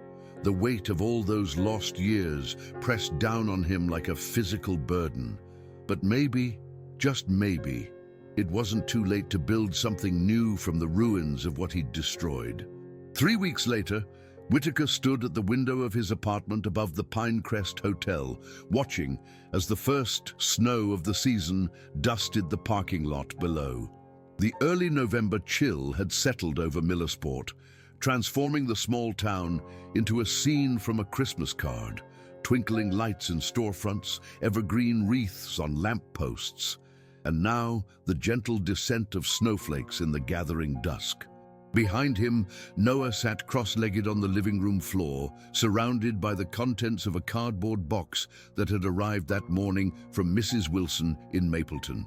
The weight of all those lost years pressed down on him like a physical burden. But maybe, just maybe, it wasn't too late to build something new from the ruins of what he'd destroyed. 3 weeks later, Whitaker stood at the window of his apartment above the Pinecrest Hotel, watching as the first snow of the season dusted the parking lot below. The early November chill had settled over Millersport, transforming the small town into a scene from a Christmas card, twinkling lights in storefronts, evergreen wreaths on lampposts, and now the gentle descent of snowflakes in the gathering dusk. Behind him, Noah sat cross-legged on the living room floor, surrounded by the contents of a cardboard box that had arrived that morning from Mrs. Wilson in Mapleton.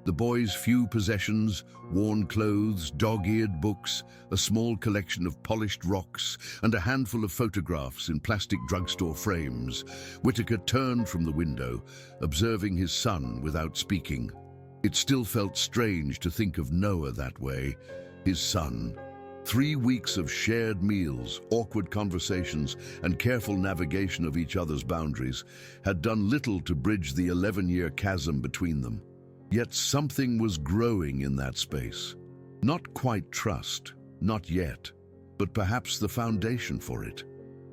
The boy's few possessions, worn clothes, dog-eared books, a small collection of polished rocks, and a handful of photographs in plastic drugstore frames. Whitaker turned from the window, observing his son without speaking. It still felt strange to think of Noah that way, his son. 3 weeks of shared meals, awkward conversations, and careful navigation of each other's boundaries had done little to bridge the 11-year chasm between them. Yet something was growing in that space. Not quite trust, not yet, but perhaps the foundation for it.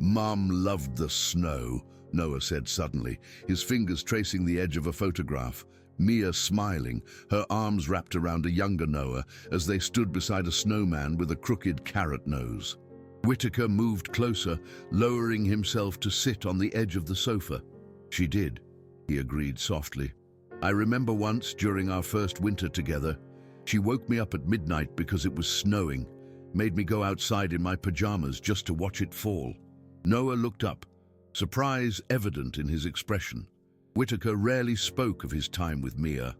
"Mom loved the snow," Noah said suddenly, his fingers tracing the edge of a photograph. Mia smiling, her arms wrapped around a younger Noah as they stood beside a snowman with a crooked carrot nose. Whitaker moved closer, lowering himself to sit on the edge of the sofa. "She did," he agreed softly. "I remember once, during our first winter together, she woke me up at midnight because it was snowing, made me go outside in my pajamas just to watch it fall." Noah looked up, surprise evident in his expression. Whitaker rarely spoke of his time with Mia.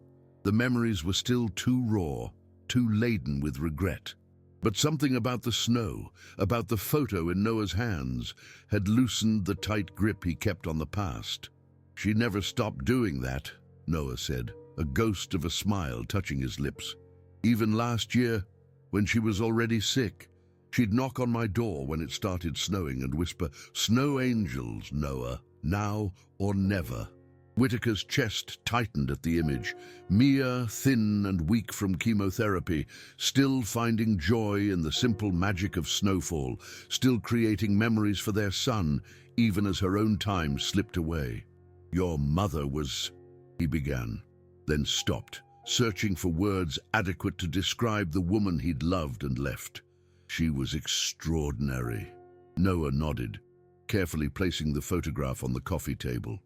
The memories were still too raw, too laden with regret. But something about the snow, about the photo in Noah's hands, had loosened the tight grip he kept on the past. "She never stopped doing that," Noah said, a ghost of a smile touching his lips. "Even last year, when she was already sick, she'd knock on my door when it started snowing and whisper, 'Snow angels, Noah, now or never.'" Whitaker's chest tightened at the image. Mia, thin and weak from chemotherapy, still finding joy in the simple magic of snowfall, still creating memories for their son, even as her own time slipped away. "Your mother was..." he began, then stopped, searching for words adequate to describe the woman he'd loved and left. "She was extraordinary." Noah nodded, carefully placing the photograph on the coffee table.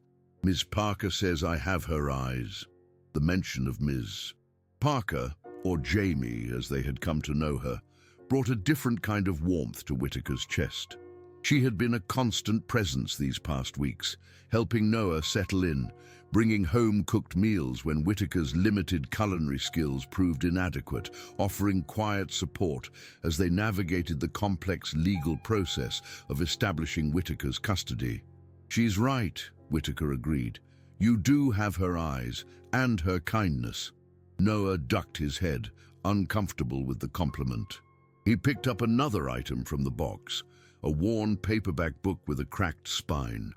"Ms. Parker says I have her eyes." The mention of Ms. Parker, or Jamie as they had come to know her, brought a different kind of warmth to Whitaker's chest. She had been a constant presence these past weeks, helping Noah settle in, bringing home-cooked meals when Whitaker's limited culinary skills proved inadequate, offering quiet support as they navigated the complex legal process of establishing Whitaker's custody. "She's right," Whitaker agreed. "You do have her eyes, and her kindness." Noah ducked his head, uncomfortable with the compliment. He picked up another item from the box, a worn paperback book with a cracked spine.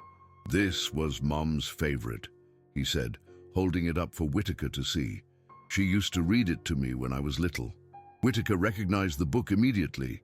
"This was Mom's favorite," he said, holding it up for Whitaker to see. "She used to read it to me when I was little." Whitaker recognized the book immediately.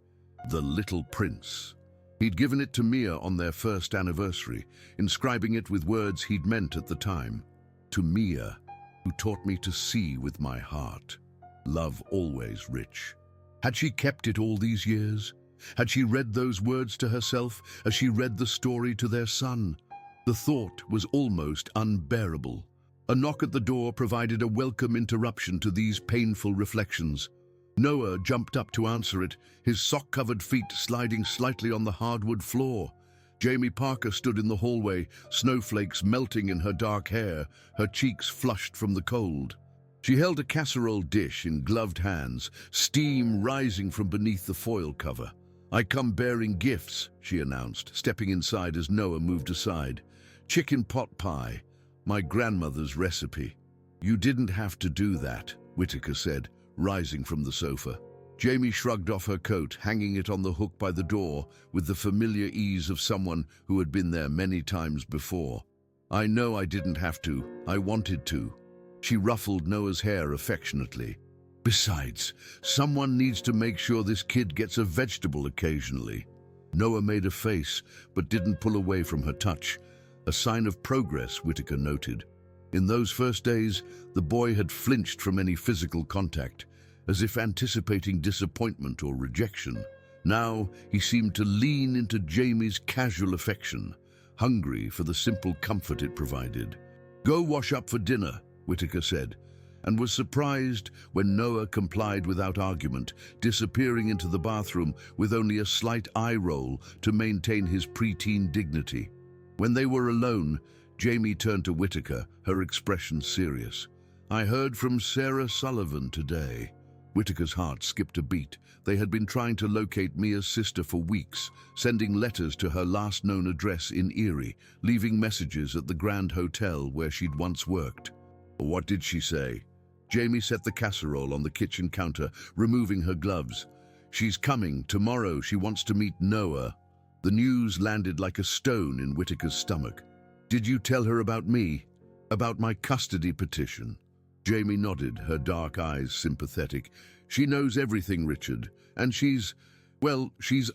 The Little Prince. He'd given it to Mia on their first anniversary, inscribing it with words he'd meant at the time. "To Mia, who taught me to see with my heart. Love always rich." Had she kept it all these years? Had she read those words to herself as she read the story to their son? The thought was almost unbearable. A knock at the door provided a welcome interruption to these painful reflections. Noah jumped up to answer it, his sock-covered feet sliding slightly on the hardwood floor. Jamie Parker stood in the hallway, snowflakes melting in her dark hair, her cheeks flushed from the cold. She held a casserole dish in gloved hands, steam rising from beneath the foil cover. "I come bearing gifts," she announced, stepping inside as Noah moved aside. "Chicken pot pie, my grandmother's recipe." "You didn't have to do that," Whitaker said, rising from the sofa. Jamie shrugged off her coat, hanging it on the hook by the door with the familiar ease of someone who had been there many times before. "I know I didn't have to. I wanted to." She ruffled Noah's hair affectionately. "Besides, someone needs to make sure this kid gets a vegetable occasionally." Noah made a face, but didn't pull away from her touch, a sign of progress, Whitaker noted. In those first days, the boy had flinched from any physical contact, as if anticipating disappointment or rejection. Now he seemed to lean into Jamie's casual affection, hungry for the simple comfort it provided. "Go wash up for dinner," Whitaker said, and was surprised when Noah complied without argument, disappearing into the bathroom with only a slight eye roll to maintain his preteen dignity. When they were alone, Jamie turned to Whitaker, her expression serious. I heard from Sarah Sullivan today. Whitaker's heart skipped a beat. They had been trying to locate Mia's sister for weeks, sending letters to her last known address in Erie, leaving messages at the Grand Hotel where she'd once worked. What did she say? Jamie set the casserole on the kitchen counter, removing her gloves. She's coming tomorrow. She wants to meet Noah. The news landed like a stone in Whitaker's stomach. Did you tell her about me? About my custody petition? Jamie nodded, her dark eyes sympathetic. She knows everything, Richard, and she's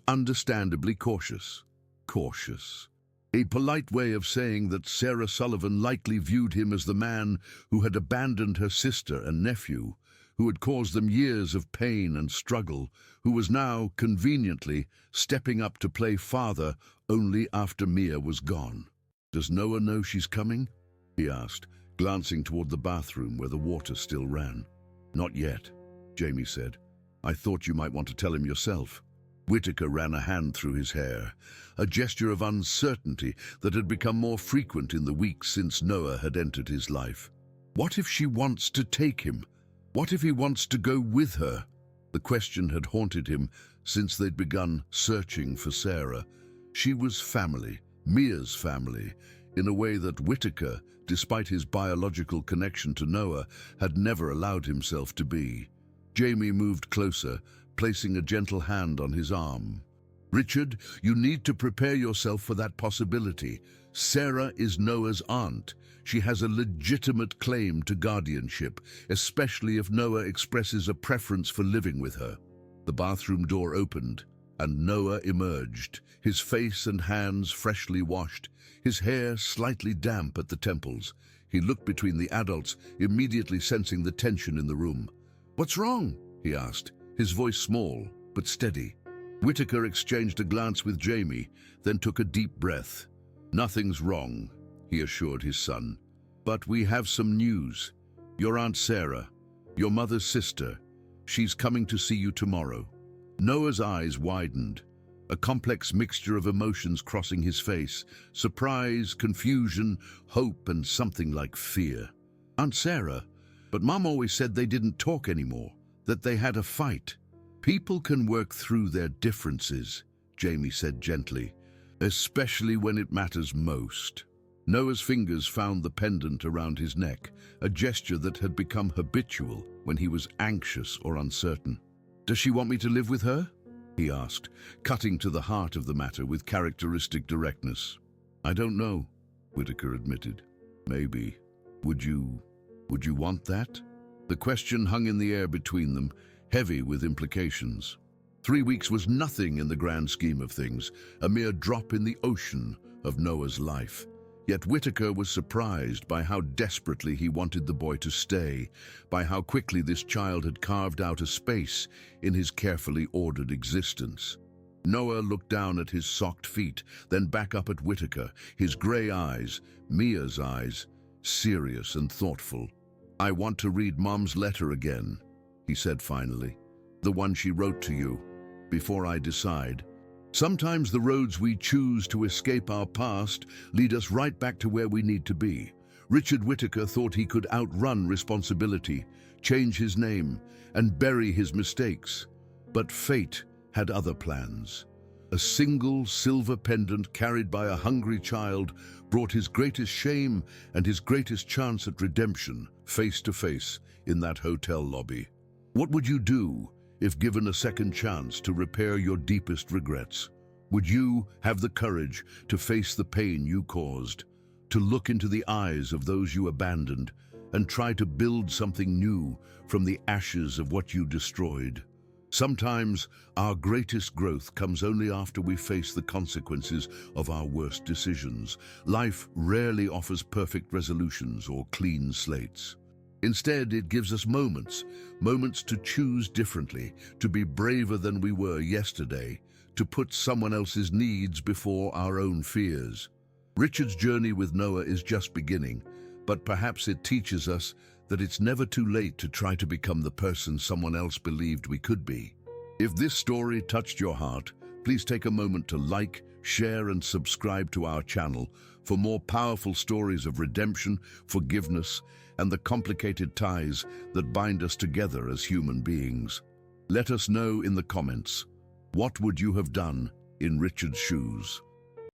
understandably cautious. Cautious. A polite way of saying that Sarah Sullivan likely viewed him as the man who had abandoned her sister and nephew, who had caused them years of pain and struggle, who was now, conveniently, stepping up to play father only after Mia was gone. Does Noah know she's coming? He asked, glancing toward the bathroom where the water still ran. Not yet, Jamie said. I thought you might want to tell him yourself. Whitaker ran a hand through his hair, a gesture of uncertainty that had become more frequent in the weeks since Noah had entered his life. What if she wants to take him? What if he wants to go with her? The question had haunted him since they'd begun searching for Sarah. She was family, Mia's family, in a way that Whitaker, despite his biological connection to Noah, had never allowed himself to be. Jamie moved closer, placing a gentle hand on his arm. Richard, you need to prepare yourself for that possibility. Sarah is Noah's aunt. She has a legitimate claim to guardianship, especially if Noah expresses a preference for living with her. The bathroom door opened, and Noah emerged, his face and hands freshly washed, his hair slightly damp at the temples. He looked between the adults, immediately sensing the tension in the room. "What's wrong?" he asked, his voice small but steady. Whitaker exchanged a glance with Jamie, then took a deep breath. "Nothing's wrong," he assured his son. "But we have some news. Your Aunt Sarah, your mother's sister, she's coming to see you tomorrow." Noah's eyes widened, a complex mixture of emotions crossing his face: surprise, confusion, hope, and something like fear. Aunt Sarah? But Mom always said they didn't talk anymore, that they had a fight. "People can work through their differences," Jamie said gently, "especially when it matters most." Noah's fingers found the pendant around his neck, a gesture that had become habitual when he was anxious or uncertain. "Does she want me to live with her?" he asked, cutting to the heart of the matter with characteristic directness. "I don't know," Whitaker admitted. "Maybe. Would you want that?" The question hung in the air between them, heavy with implications. 3 weeks was nothing in the grand scheme of things, a mere drop in the ocean of Noah's life. Yet Whitaker was surprised by how desperately he wanted the boy to stay, by how quickly this child had carved out a space in his carefully ordered existence. Noah looked down at his socked feet, then back up at Whitaker, his grey eyes, Mia's eyes, serious and thoughtful. "I want to read Mom's letter again," he said finally. "The one she wrote to you, before I decide. Sometimes the roads we choose to escape our past lead us right back to where we need to be." Richard Whitaker thought he could outrun responsibility, change his name, and bury his mistakes. But fate had other plans. A single silver pendant carried by a hungry child brought his greatest shame and his greatest chance at redemption face to face in that hotel lobby. What would you do if given a second chance to repair your deepest regrets? Would you have the courage to face the pain you caused, to look into the eyes of those you abandoned, and try to build something new from the ashes of what you destroyed? Sometimes our greatest growth comes only after we face the consequences of our worst decisions. Life rarely offers perfect resolutions or clean slates. Instead, it gives us moments to choose differently, to be braver than we were yesterday, to put someone else's needs before our own fears. Richard's journey with Noah is just beginning, but perhaps it teaches us that it's never too late to try to become the person someone else believed we could be. If this story touched your heart, please take a moment to like, share, and subscribe to our channel for more powerful stories of redemption, forgiveness, and the complicated ties that bind us together as human beings. Let us know in the comments, what would you have done in Richard's shoes?